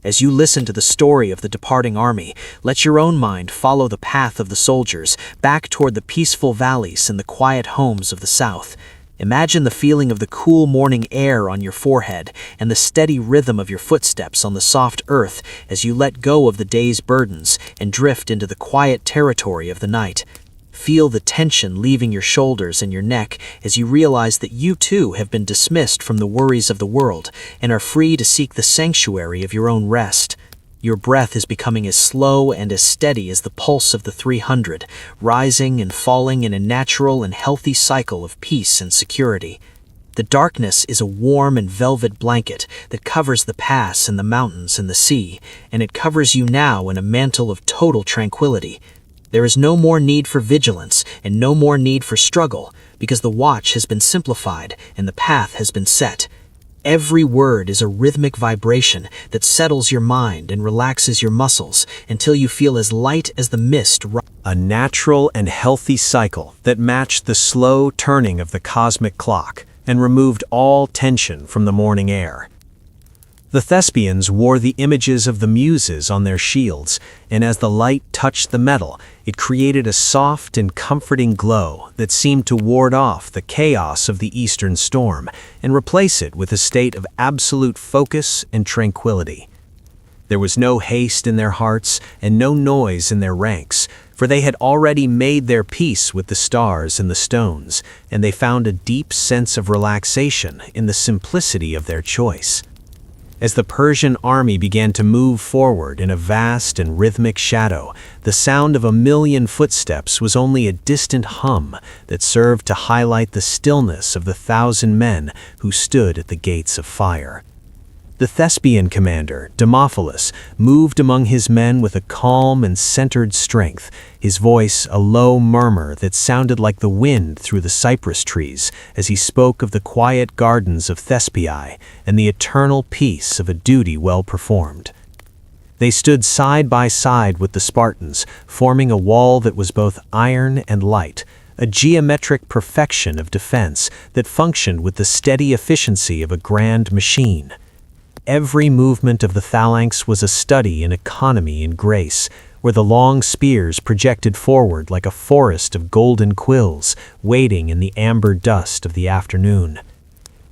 As you listen to the story of the departing army, let your own mind follow the path of the soldiers back toward the peaceful valleys and the quiet homes of the South. Imagine the feeling of the cool morning air on your forehead and the steady rhythm of your footsteps on the soft earth as you let go of the day's burdens and drift into the quiet territory of the night. Feel the tension leaving your shoulders and your neck as you realize that you too have been dismissed from the worries of the world and are free to seek the sanctuary of your own rest. Your breath is becoming as slow and as steady as the pulse of the 300, rising and falling in a natural and healthy cycle of peace and security. The darkness is a warm and velvet blanket that covers the pass and the mountains and the sea, and it covers you now in a mantle of total tranquility. There is no more need for vigilance and no more need for struggle, because the watch has been simplified and the path has been set. Every word is a rhythmic vibration that settles your mind and relaxes your muscles until you feel as light as the mist. A natural and healthy cycle that matched the slow turning of the cosmic clock and removed all tension from the morning air. The Thespians wore the images of the Muses on their shields, and as the light touched the metal, it created a soft and comforting glow that seemed to ward off the chaos of the eastern storm and replace it with a state of absolute focus and tranquility. There was no haste in their hearts and no noise in their ranks, for they had already made their peace with the stars and the stones, and they found a deep sense of relaxation in the simplicity of their choice. As the Persian army began to move forward in a vast and rhythmic shadow, the sound of 1,000,000 footsteps was only a distant hum that served to highlight the stillness of the 1,000 men who stood at the gates of fire. The Thespian commander, Thermopylae, moved among his men with a calm and centered strength, his voice a low murmur that sounded like the wind through the cypress trees as he spoke of the quiet gardens of Thespiae and the eternal peace of a duty well performed. They stood side by side with the Spartans, forming a wall that was both iron and light, a geometric perfection of defense that functioned with the steady efficiency of a grand machine. Every movement of the phalanx was a study in economy and grace, where the long spears projected forward like a forest of golden quills waiting in the amber dust of the afternoon.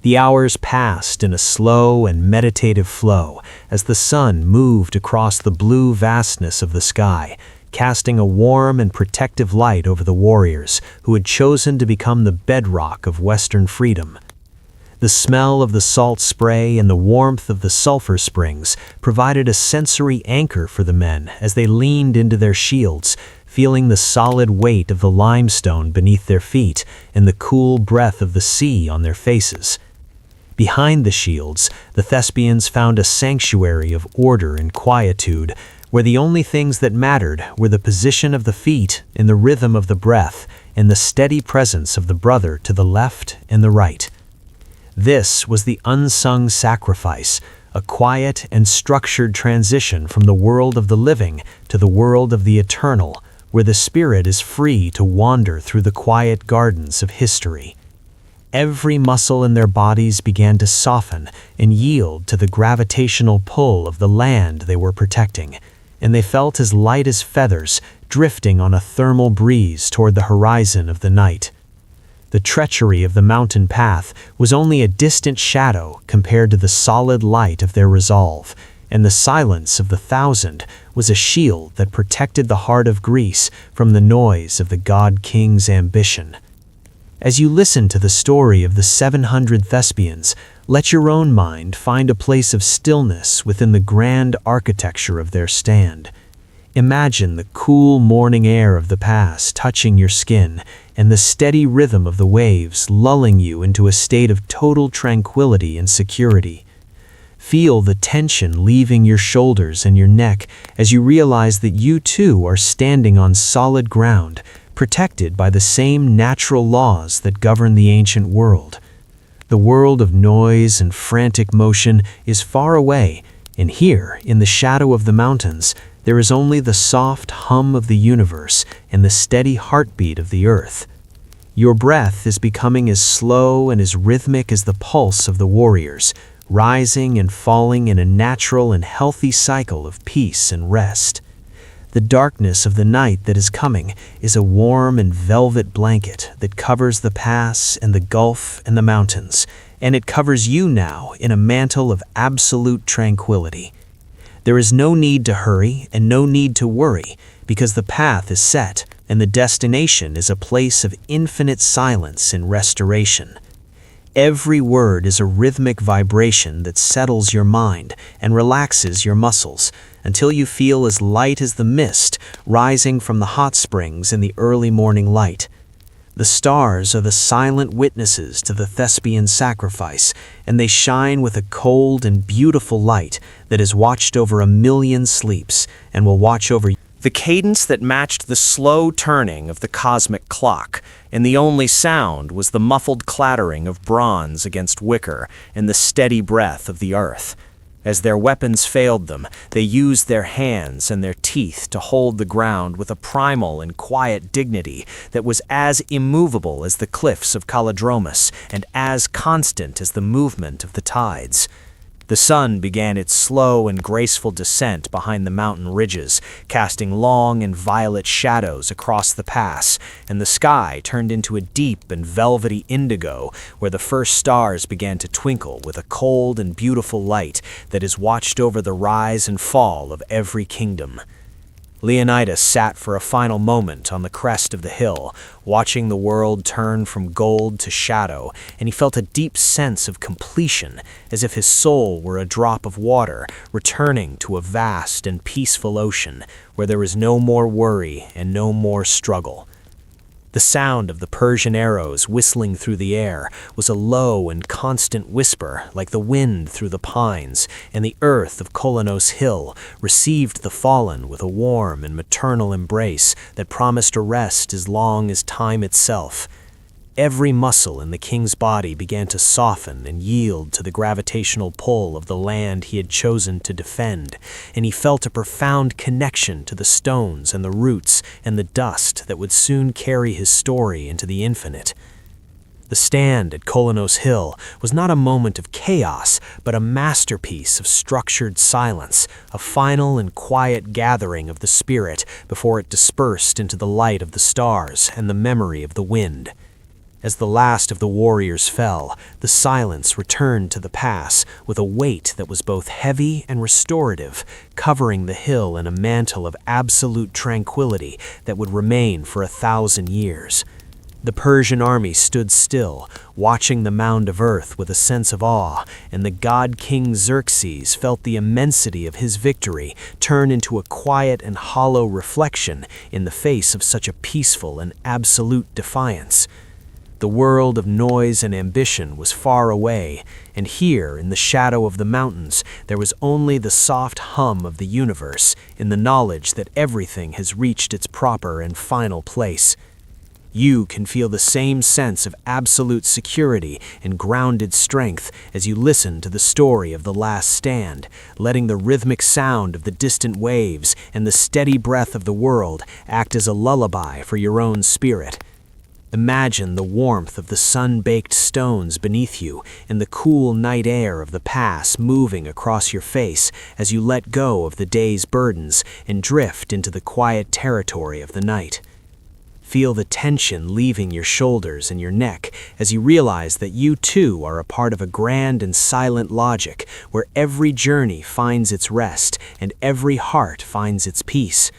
The hours passed in a slow and meditative flow as the sun moved across the blue vastness of the sky, casting a warm and protective light over the warriors who had chosen to become the bedrock of Western freedom. The smell of the salt spray and the warmth of the sulfur springs provided a sensory anchor for the men as they leaned into their shields, feeling the solid weight of the limestone beneath their feet and the cool breath of the sea on their faces. Behind the shields, the Thespians found a sanctuary of order and quietude, where the only things that mattered were the position of the feet and the rhythm of the breath and the steady presence of the brother to the left and the right. This was the unsung sacrifice, a quiet and structured transition from the world of the living to the world of the eternal, where the spirit is free to wander through the quiet gardens of history. Every muscle in their bodies began to soften and yield to the gravitational pull of the land they were protecting, and they felt as light as feathers drifting on a thermal breeze toward the horizon of the night. The treachery of the mountain path was only a distant shadow compared to the solid light of their resolve, and the silence of the thousand was a shield that protected the heart of Greece from the noise of the god-king's ambition. As you listen to the story of the 700 Thespians, let your own mind find a place of stillness within the grand architecture of their stand. Imagine the cool morning air of the pass touching your skin and the steady rhythm of the waves lulling you into a state of total tranquility and security. Feel the tension leaving your shoulders and your neck as you realize that you too are standing on solid ground, protected by the same natural laws that govern the ancient world. The world of noise and frantic motion is far away, and here, in the shadow of the mountains, there is only the soft hum of the universe and the steady heartbeat of the earth. Your breath is becoming as slow and as rhythmic as the pulse of the warriors, rising and falling in a natural and healthy cycle of peace and rest. The darkness of the night that is coming is a warm and velvet blanket that covers the pass and the gulf and the mountains, and it covers you now in a mantle of absolute tranquility. There is no need to hurry and no need to worry, because the path is set and the destination is a place of infinite silence and restoration. Every word is a rhythmic vibration that settles your mind and relaxes your muscles until you feel as light as the mist rising from the hot springs in the early morning light. The stars are the silent witnesses to the Thespian sacrifice, and they shine with a cold and beautiful light that has watched over 1,000,000 sleeps and will watch over you. The cadence that matched the slow turning of the cosmic clock, and the only sound was the muffled clattering of bronze against wicker and the steady breath of the earth. As their weapons failed them, they used their hands and their teeth to hold the ground with a primal and quiet dignity that was as immovable as the cliffs of Kallidromus and as constant as the movement of the tides. The sun began its slow and graceful descent behind the mountain ridges, casting long and violet shadows across the pass, and the sky turned into a deep and velvety indigo where the first stars began to twinkle with a cold and beautiful light that has watched over the rise and fall of every kingdom. Leonidas sat for a final moment on the crest of the hill, watching the world turn from gold to shadow, and he felt a deep sense of completion, as if his soul were a drop of water returning to a vast and peaceful ocean where there was no more worry and no more struggle. The sound of the Persian arrows whistling through the air was a low and constant whisper like the wind through the pines, and the earth of Kolonos Hill received the fallen with a warm and maternal embrace that promised a rest as long as time itself. Every muscle in the king's body began to soften and yield to the gravitational pull of the land he had chosen to defend, and he felt a profound connection to the stones and the roots and the dust that would soon carry his story into the infinite. The stand at Kolonos Hill was not a moment of chaos, but a masterpiece of structured silence, a final and quiet gathering of the spirit before it dispersed into the light of the stars and the memory of the wind. As the last of the warriors fell, the silence returned to the pass with a weight that was both heavy and restorative, covering the hill in a mantle of absolute tranquility that would remain for 1,000 years. The Persian army stood still, watching the mound of earth with a sense of awe, and the god-king Xerxes felt the immensity of his victory turn into a quiet and hollow reflection in the face of such a peaceful and absolute defiance. The world of noise and ambition was far away, and here, in the shadow of the mountains, there was only the soft hum of the universe in the knowledge that everything has reached its proper and final place. You can feel the same sense of absolute security and grounded strength as you listen to the story of the last stand, letting the rhythmic sound of the distant waves and the steady breath of the world act as a lullaby for your own spirit. Imagine the warmth of the sun-baked stones beneath you and the cool night air of the pass moving across your face as you let go of the day's burdens and drift into the quiet territory of the night. Feel the tension leaving your shoulders and your neck as you realize that you too are a part of a grand and silent logic where every journey finds its rest and every heart finds its peace.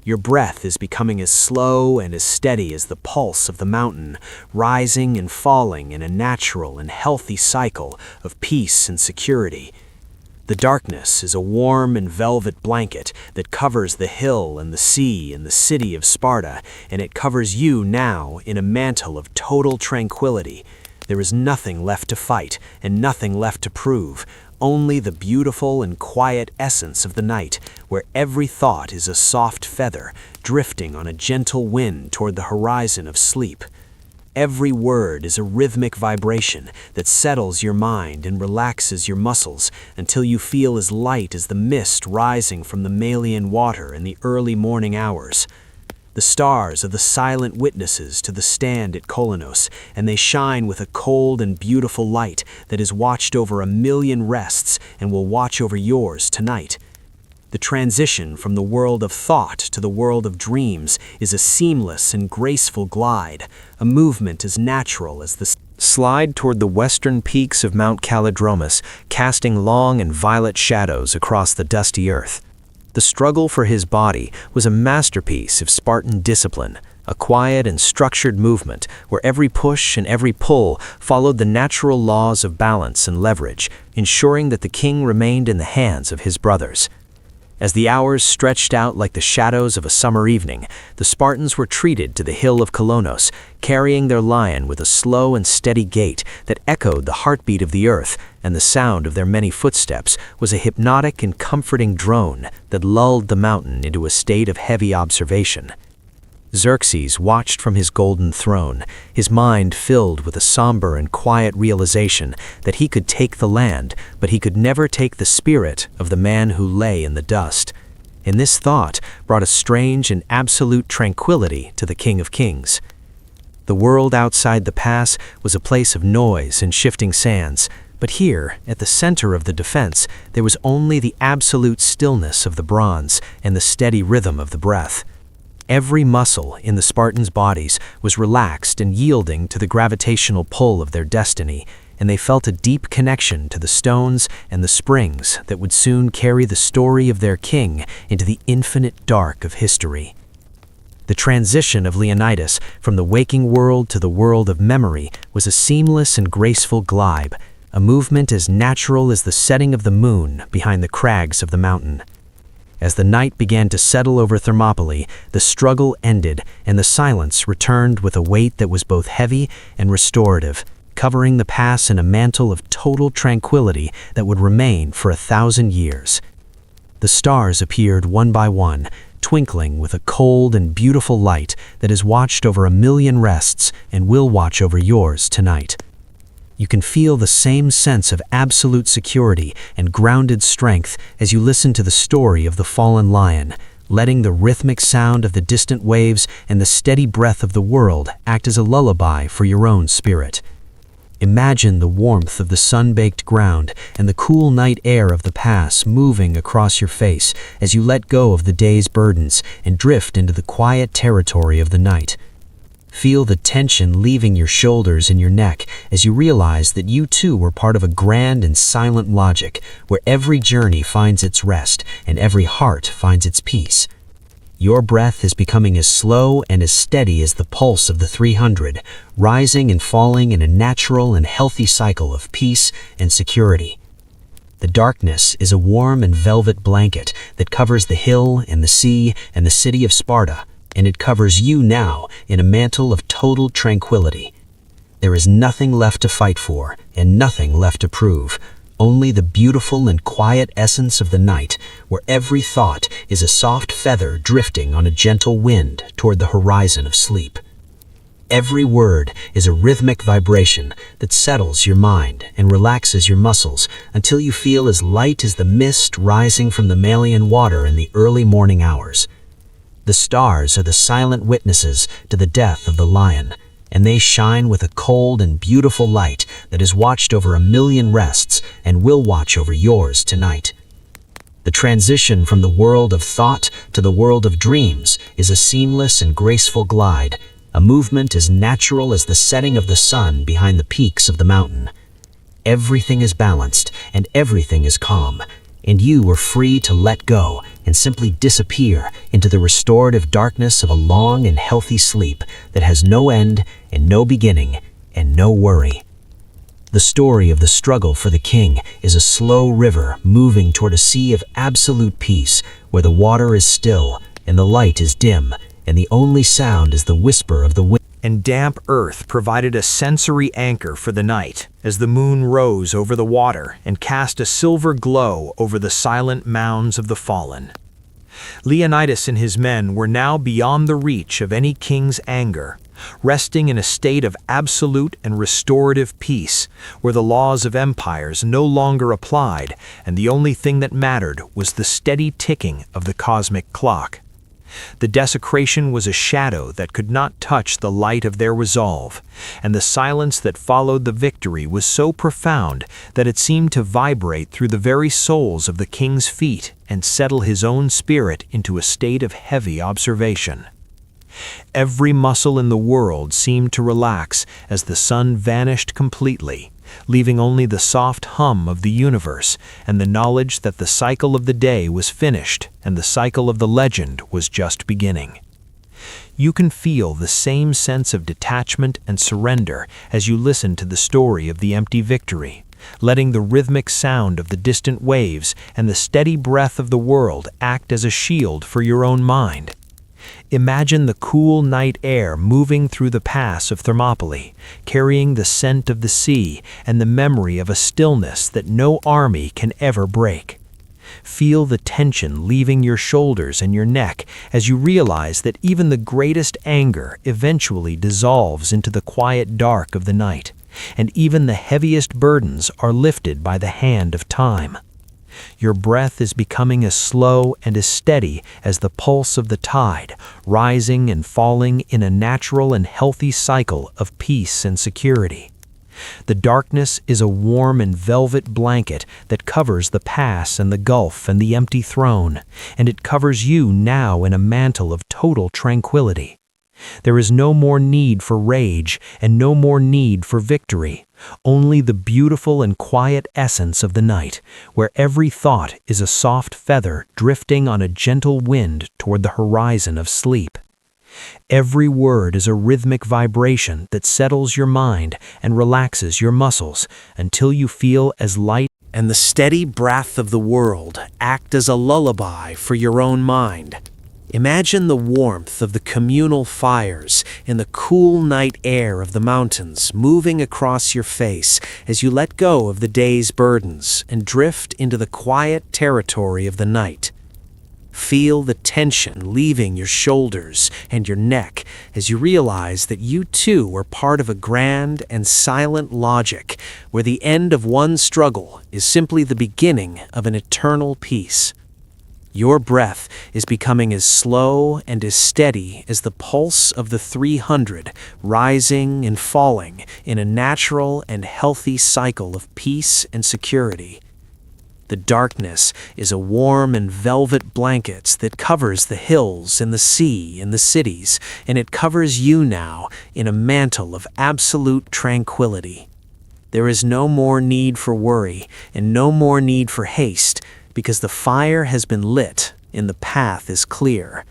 Your breath is becoming as slow and as steady as the pulse of the mountain, rising and falling in a natural and healthy cycle of peace and security. The darkness is a warm and velvet blanket that covers the hill and the sea and the city of Sparta, and it covers you now in a mantle of total tranquility. There is nothing left to fight and nothing left to prove, only the beautiful and quiet essence of the night, where every thought is a soft feather drifting on a gentle wind toward the horizon of sleep. Every word is a rhythmic vibration that settles your mind and relaxes your muscles until you feel as light as the mist rising from the Malian water in the early morning hours. The stars are the silent witnesses to the stand at Kolonos, and they shine with a cold and beautiful light that has watched over 1,000,000 rests and will watch over yours tonight. The transition from the world of thought to the world of dreams is a seamless and graceful glide, a movement as natural as the slide toward the western peaks of Mount Calidromus, casting long and violet shadows across the dusty earth. The struggle for his body was a masterpiece of Spartan discipline, a quiet and structured movement where every push and every pull followed the natural laws of balance and leverage, ensuring that the king remained in the hands of his brothers. As the hours stretched out like the shadows of a summer evening, the Spartans were treated to the hill of Kolonos, carrying their lion with a slow and steady gait that echoed the heartbeat of the earth, and the sound of their many footsteps was a hypnotic and comforting drone that lulled the mountain into a state of heavy observation. Xerxes watched from his golden throne, his mind filled with a somber and quiet realization that he could take the land, but he could never take the spirit of the man who lay in the dust. And this thought brought a strange and absolute tranquility to the King of Kings. The world outside the pass was a place of noise and shifting sands, but here, at the center of the defense, there was only the absolute stillness of the bronze and the steady rhythm of the breath. Every muscle in the Spartans' bodies was relaxed and yielding to the gravitational pull of their destiny, and they felt a deep connection to the stones and the springs that would soon carry the story of their king into the infinite dark of history. The transition of Leonidas from the waking world to the world of memory was a seamless and graceful glide, a movement as natural as the setting of the moon behind the crags of the mountain. As the night began to settle over Thermopylae, the struggle ended and the silence returned with a weight that was both heavy and restorative, covering the pass in a mantle of total tranquility that would remain for 1,000 years. The stars appeared one by one, twinkling with a cold and beautiful light that has watched over 1,000,000 rests and will watch over yours tonight. You can feel the same sense of absolute security and grounded strength as you listen to the story of the fallen lion, letting the rhythmic sound of the distant waves and the steady breath of the world act as a lullaby for your own spirit. Imagine the warmth of the sun-baked ground and the cool night air of the pass moving across your face as you let go of the day's burdens and drift into the quiet territory of the night. Feel the tension leaving your shoulders and your neck as you realize that you too were part of a grand and silent logic where every journey finds its rest and every heart finds its peace. Your breath is becoming as slow and as steady as the pulse of the 300, rising and falling in a natural and healthy cycle of peace and security. The darkness is a warm and velvet blanket that covers the hill and the sea and the city of Sparta, and it covers you now in a mantle of total tranquility. There is nothing left to fight for and nothing left to prove, only the beautiful and quiet essence of the night, where every thought is a soft feather drifting on a gentle wind toward the horizon of sleep. Every word is a rhythmic vibration that settles your mind and relaxes your muscles until you feel as light as the mist rising from the Malian water in the early morning hours. The stars are the silent witnesses to the death of the lion, and they shine with a cold and beautiful light that has watched over 1,000,000 rests and will watch over yours tonight. The transition from the world of thought to the world of dreams is a seamless and graceful glide, a movement as natural as the setting of the sun behind the peaks of the mountain. Everything is balanced and everything is calm, and you are free to let go and simply disappear into the restorative darkness of a long and healthy sleep that has no end and no beginning and no worry. The story of the struggle for the king is a slow river moving toward a sea of absolute peace where the water is still and the light is dim and the only sound is the whisper of the wind. And damp earth provided a sensory anchor for the night as the moon rose over the water and cast a silver glow over the silent mounds of the fallen. Leonidas and his men were now beyond the reach of any king's anger, resting in a state of absolute and restorative peace, where the laws of empires no longer applied and the only thing that mattered was the steady ticking of the cosmic clock. The desecration was a shadow that could not touch the light of their resolve, and the silence that followed the victory was so profound that it seemed to vibrate through the very soles of the king's feet and settle his own spirit into a state of heavy observation. Every muscle in the world seemed to relax as the sun vanished completely, leaving only the soft hum of the universe and the knowledge that the cycle of the day was finished and the cycle of the legend was just beginning. You can feel the same sense of detachment and surrender as you listen to the story of the empty victory, letting the rhythmic sound of the distant waves and the steady breath of the world act as a shield for your own mind. Imagine the cool night air moving through the pass of Thermopylae, carrying the scent of the sea and the memory of a stillness that no army can ever break. Feel the tension leaving your shoulders and your neck as you realize that even the greatest anger eventually dissolves into the quiet dark of the night, and even the heaviest burdens are lifted by the hand of time. Your breath is becoming as slow and as steady as the pulse of the tide, rising and falling in a natural and healthy cycle of peace and security. The darkness is a warm and velvet blanket that covers the pass and the gulf and the empty throne, and it covers you now in a mantle of total tranquility. There is no more need for rage and no more need for victory, only the beautiful and quiet essence of the night, where every thought is a soft feather drifting on a gentle wind toward the horizon of sleep. Every word is a rhythmic vibration that settles your mind and relaxes your muscles until you feel as light, and the steady breath of the world act as a lullaby for your own mind. Imagine the warmth of the communal fires in the cool night air of the mountains moving across your face as you let go of the day's burdens and drift into the quiet territory of the night. Feel the tension leaving your shoulders and your neck as you realize that you too are part of a grand and silent logic where the end of one struggle is simply the beginning of an eternal peace. Your breath is becoming as slow and as steady as the pulse of the 300, rising and falling in a natural and healthy cycle of peace and security. The darkness is a warm and velvet blanket that covers the hills and the sea and the cities, and it covers you now in a mantle of absolute tranquility. There is no more need for worry and no more need for haste, because the fire has been lit and the path is clear.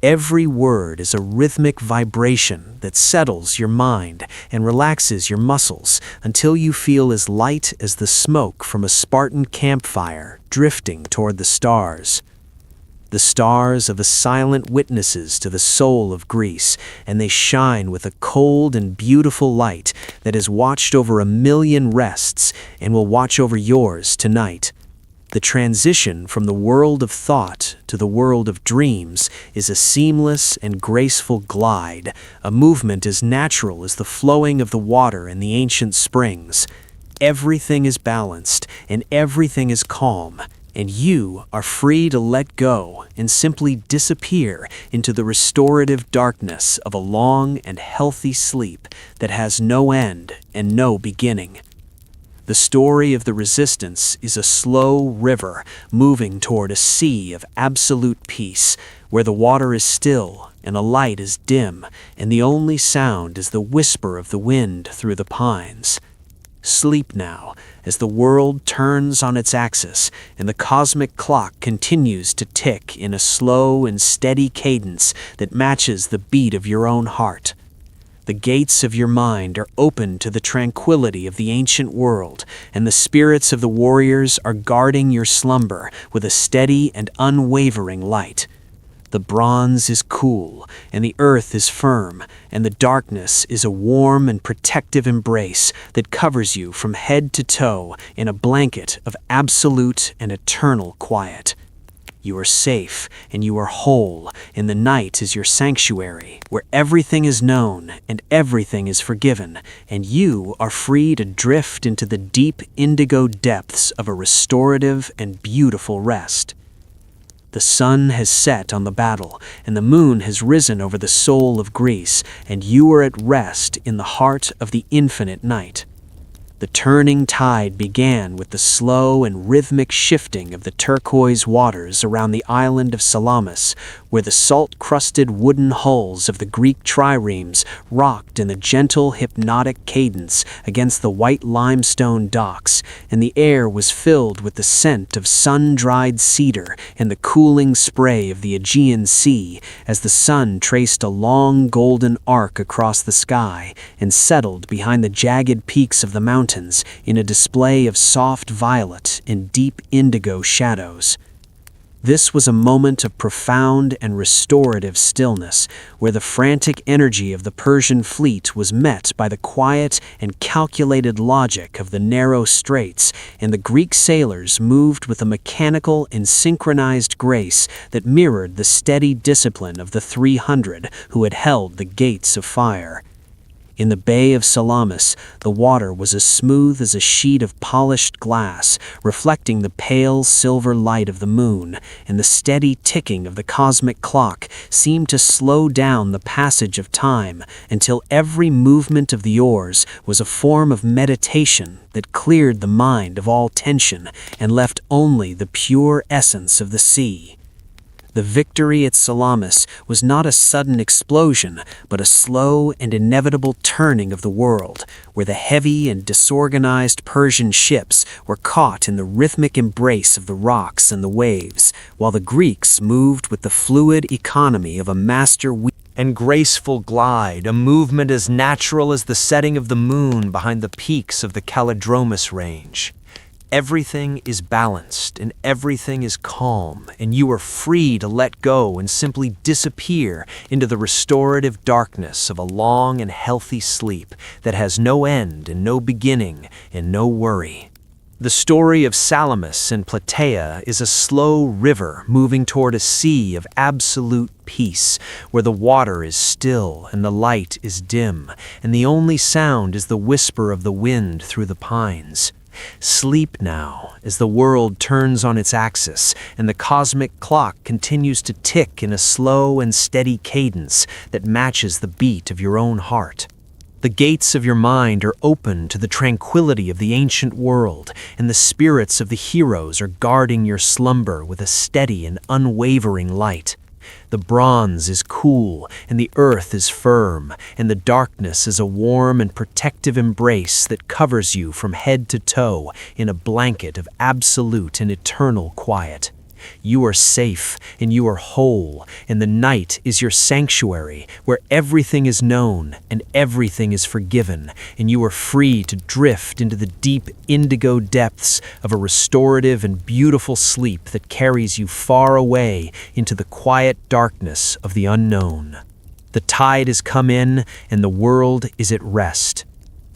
Every word is a rhythmic vibration that settles your mind and relaxes your muscles until you feel as light as the smoke from a Spartan campfire drifting toward the stars. The stars are the silent witnesses to the soul of Greece, and they shine with a cold and beautiful light that has watched over 1,000,000 rests and will watch over yours tonight. The transition from the world of thought to the world of dreams is a seamless and graceful glide, a movement as natural as the flowing of the water in the ancient springs. Everything is balanced and everything is calm, and you are free to let go and simply disappear into the restorative darkness of a long and healthy sleep that has no end and no beginning. The story of the resistance is a slow river moving toward a sea of absolute peace, where the water is still and the light is dim, and the only sound is the whisper of the wind through the pines. Sleep now, as the world turns on its axis and the cosmic clock continues to tick in a slow and steady cadence that matches the beat of your own heart. The gates of your mind are open to the tranquility of the ancient world, and the spirits of the warriors are guarding your slumber with a steady and unwavering light. The bronze is cool, and the earth is firm, and the darkness is a warm and protective embrace that covers you from head to toe in a blanket of absolute and eternal quiet. You are safe, and you are whole, and the night is your sanctuary, where everything is known and everything is forgiven, and you are free to drift into the deep indigo depths of a restorative and beautiful rest. The sun has set on the battle, and the moon has risen over the soul of Greece, and you are at rest in the heart of the infinite night. The turning tide began with the slow and rhythmic shifting of the turquoise waters around the island of Salamis, where the salt-crusted wooden hulls of the Greek triremes rocked in a gentle, hypnotic cadence against the white limestone docks, and the air was filled with the scent of sun-dried cedar and the cooling spray of the Aegean Sea as the sun traced a long golden arc across the sky and settled behind the jagged peaks of the mountains in a display of soft violet and deep indigo shadows. This was a moment of profound and restorative stillness, where the frantic energy of the Persian fleet was met by the quiet and calculated logic of the narrow straits, and the Greek sailors moved with a mechanical and synchronized grace that mirrored the steady discipline of the 300 who had held the gates of fire. In the Bay of Salamis, the water was as smooth as a sheet of polished glass, reflecting the pale silver light of the moon, and the steady ticking of the cosmic clock seemed to slow down the passage of time until every movement of the oars was a form of meditation that cleared the mind of all tension and left only the pure essence of the sea. The victory at Salamis was not a sudden explosion, but a slow and inevitable turning of the world, where the heavy and disorganized Persian ships were caught in the rhythmic embrace of the rocks and the waves, while the Greeks moved with the fluid economy of a master and graceful glide, a movement as natural as the setting of the moon behind the peaks of the Calidromus range. Everything is balanced and everything is calm, and you are free to let go and simply disappear into the restorative darkness of a long and healthy sleep that has no end and no beginning and no worry. The story of Salamis and Plataea is a slow river moving toward a sea of absolute peace, where the water is still and the light is dim, and the only sound is the whisper of the wind through the pines. Sleep now, as the world turns on its axis, and the cosmic clock continues to tick in a slow and steady cadence that matches the beat of your own heart. The gates of your mind are open to the tranquility of the ancient world, and the spirits of the heroes are guarding your slumber with a steady and unwavering light. The bronze is cool, and the earth is firm, and the darkness is a warm and protective embrace that covers you from head to toe in a blanket of absolute and eternal quiet. You are safe, and you are whole, and the night is your sanctuary, where everything is known and everything is forgiven, and you are free to drift into the deep indigo depths of a restorative and beautiful sleep that carries you far away into the quiet darkness of the unknown. The tide has come in, and the world is at rest.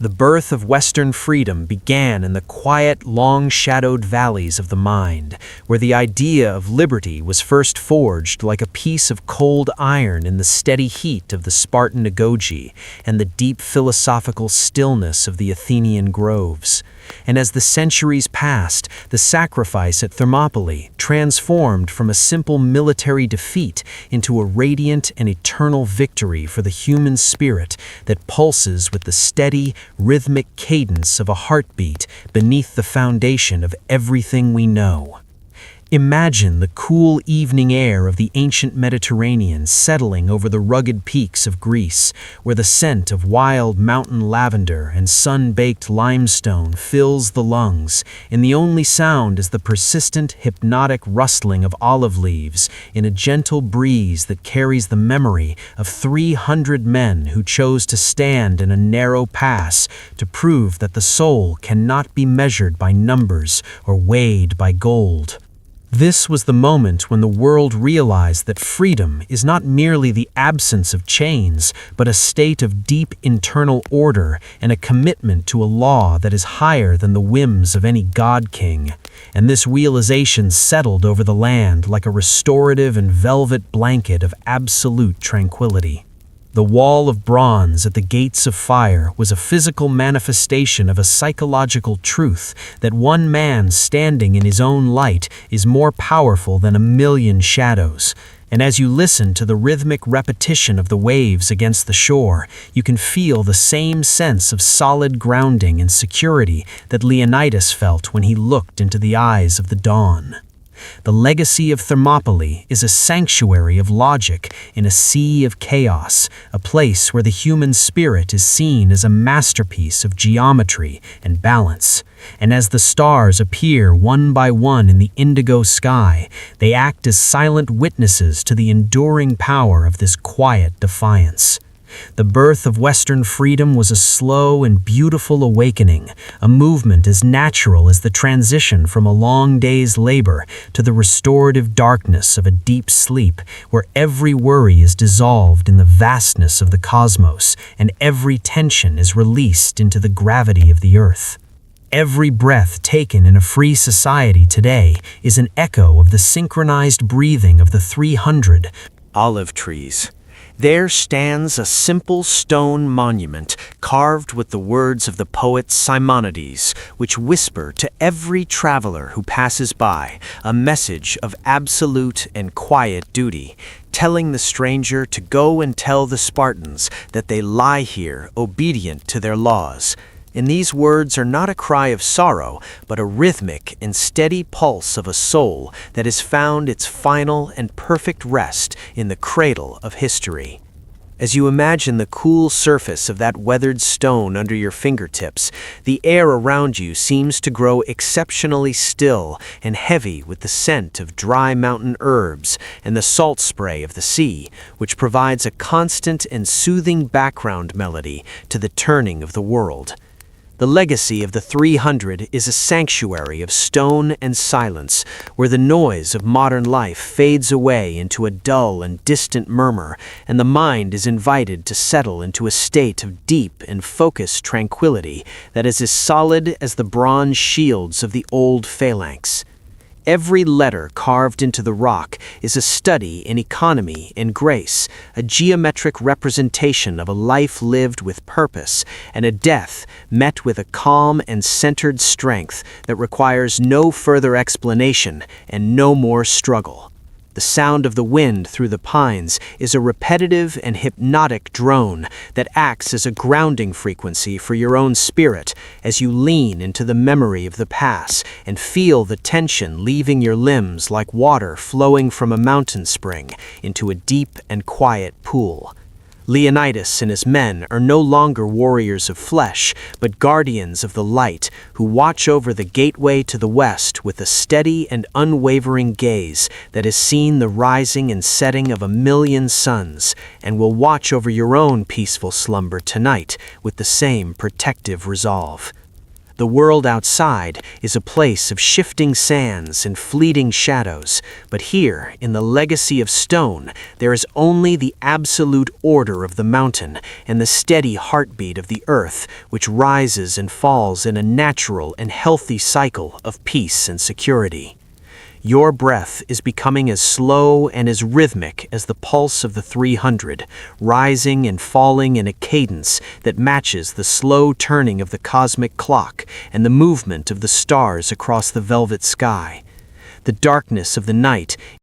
The birth of Western freedom began in the quiet, long-shadowed valleys of the mind, where the idea of liberty was first forged like a piece of cold iron in the steady heat of the Spartan agoge and the deep philosophical stillness of the Athenian groves. And as the centuries passed, the sacrifice at Thermopylae transformed from a simple military defeat into a radiant and eternal victory for the human spirit that pulses with the steady, rhythmic cadence of a heartbeat beneath the foundation of everything we know. Imagine the cool evening air of the ancient Mediterranean settling over the rugged peaks of Greece, where the scent of wild mountain lavender and sun-baked limestone fills the lungs, and the only sound is the persistent, hypnotic rustling of olive leaves in a gentle breeze that carries the memory of 300 men who chose to stand in a narrow pass to prove that the soul cannot be measured by numbers or weighed by gold. This was the moment when the world realized that freedom is not merely the absence of chains, but a state of deep internal order and a commitment to a law that is higher than the whims of any god-king. And this realization settled over the land like a restorative and velvet blanket of absolute tranquility. The wall of bronze at the gates of fire was a physical manifestation of a psychological truth that one man standing in his own light is more powerful than a million shadows. And as you listen to the rhythmic repetition of the waves against the shore, you can feel the same sense of solid grounding and security that Leonidas felt when he looked into the eyes of the dawn. The legacy of Thermopylae is a sanctuary of logic in a sea of chaos, a place where the human spirit is seen as a masterpiece of geometry and balance. And as the stars appear one by one in the indigo sky, they act as silent witnesses to the enduring power of this quiet defiance. The birth of Western freedom was a slow and beautiful awakening, a movement as natural as the transition from a long day's labor to the restorative darkness of a deep sleep, where every worry is dissolved in the vastness of the cosmos and every tension is released into the gravity of the earth. Every breath taken in a free society today is an echo of the synchronized breathing of the 300 olive trees. There stands a simple stone monument carved with the words of the poet Simonides, which whisper to every traveler who passes by a message of absolute and quiet duty, telling the stranger to go and tell the Spartans that they lie here obedient to their laws. And these words are not a cry of sorrow, but a rhythmic and steady pulse of a soul that has found its final and perfect rest in the cradle of history. As you imagine the cool surface of that weathered stone under your fingertips, the air around you seems to grow exceptionally still and heavy with the scent of dry mountain herbs and the salt spray of the sea, which provides a constant and soothing background melody to the turning of the world. The legacy of the 300 is a sanctuary of stone and silence, where the noise of modern life fades away into a dull and distant murmur, and the mind is invited to settle into a state of deep and focused tranquility that is as solid as the bronze shields of the old phalanx. Every letter carved into the rock is a study in economy and grace, a geometric representation of a life lived with purpose, and a death met with a calm and centered strength that requires no further explanation and no more struggle. The sound of the wind through the pines is a repetitive and hypnotic drone that acts as a grounding frequency for your own spirit as you lean into the memory of the past and feel the tension leaving your limbs like water flowing from a mountain spring into a deep and quiet pool. Leonidas and his men are no longer warriors of flesh, but guardians of the light who watch over the gateway to the west with a steady and unwavering gaze that has seen the rising and setting of 1,000,000 suns and will watch over your own peaceful slumber tonight with the same protective resolve. The world outside is a place of shifting sands and fleeting shadows, but here, in the legacy of stone, there is only the absolute order of the mountain and the steady heartbeat of the earth, which rises and falls in a natural and healthy cycle of peace and security. Your breath is becoming as slow and as rhythmic as the pulse of the 300, rising and falling in a cadence that matches the slow turning of the cosmic clock and the movement of the stars across the velvet sky. The darkness of the night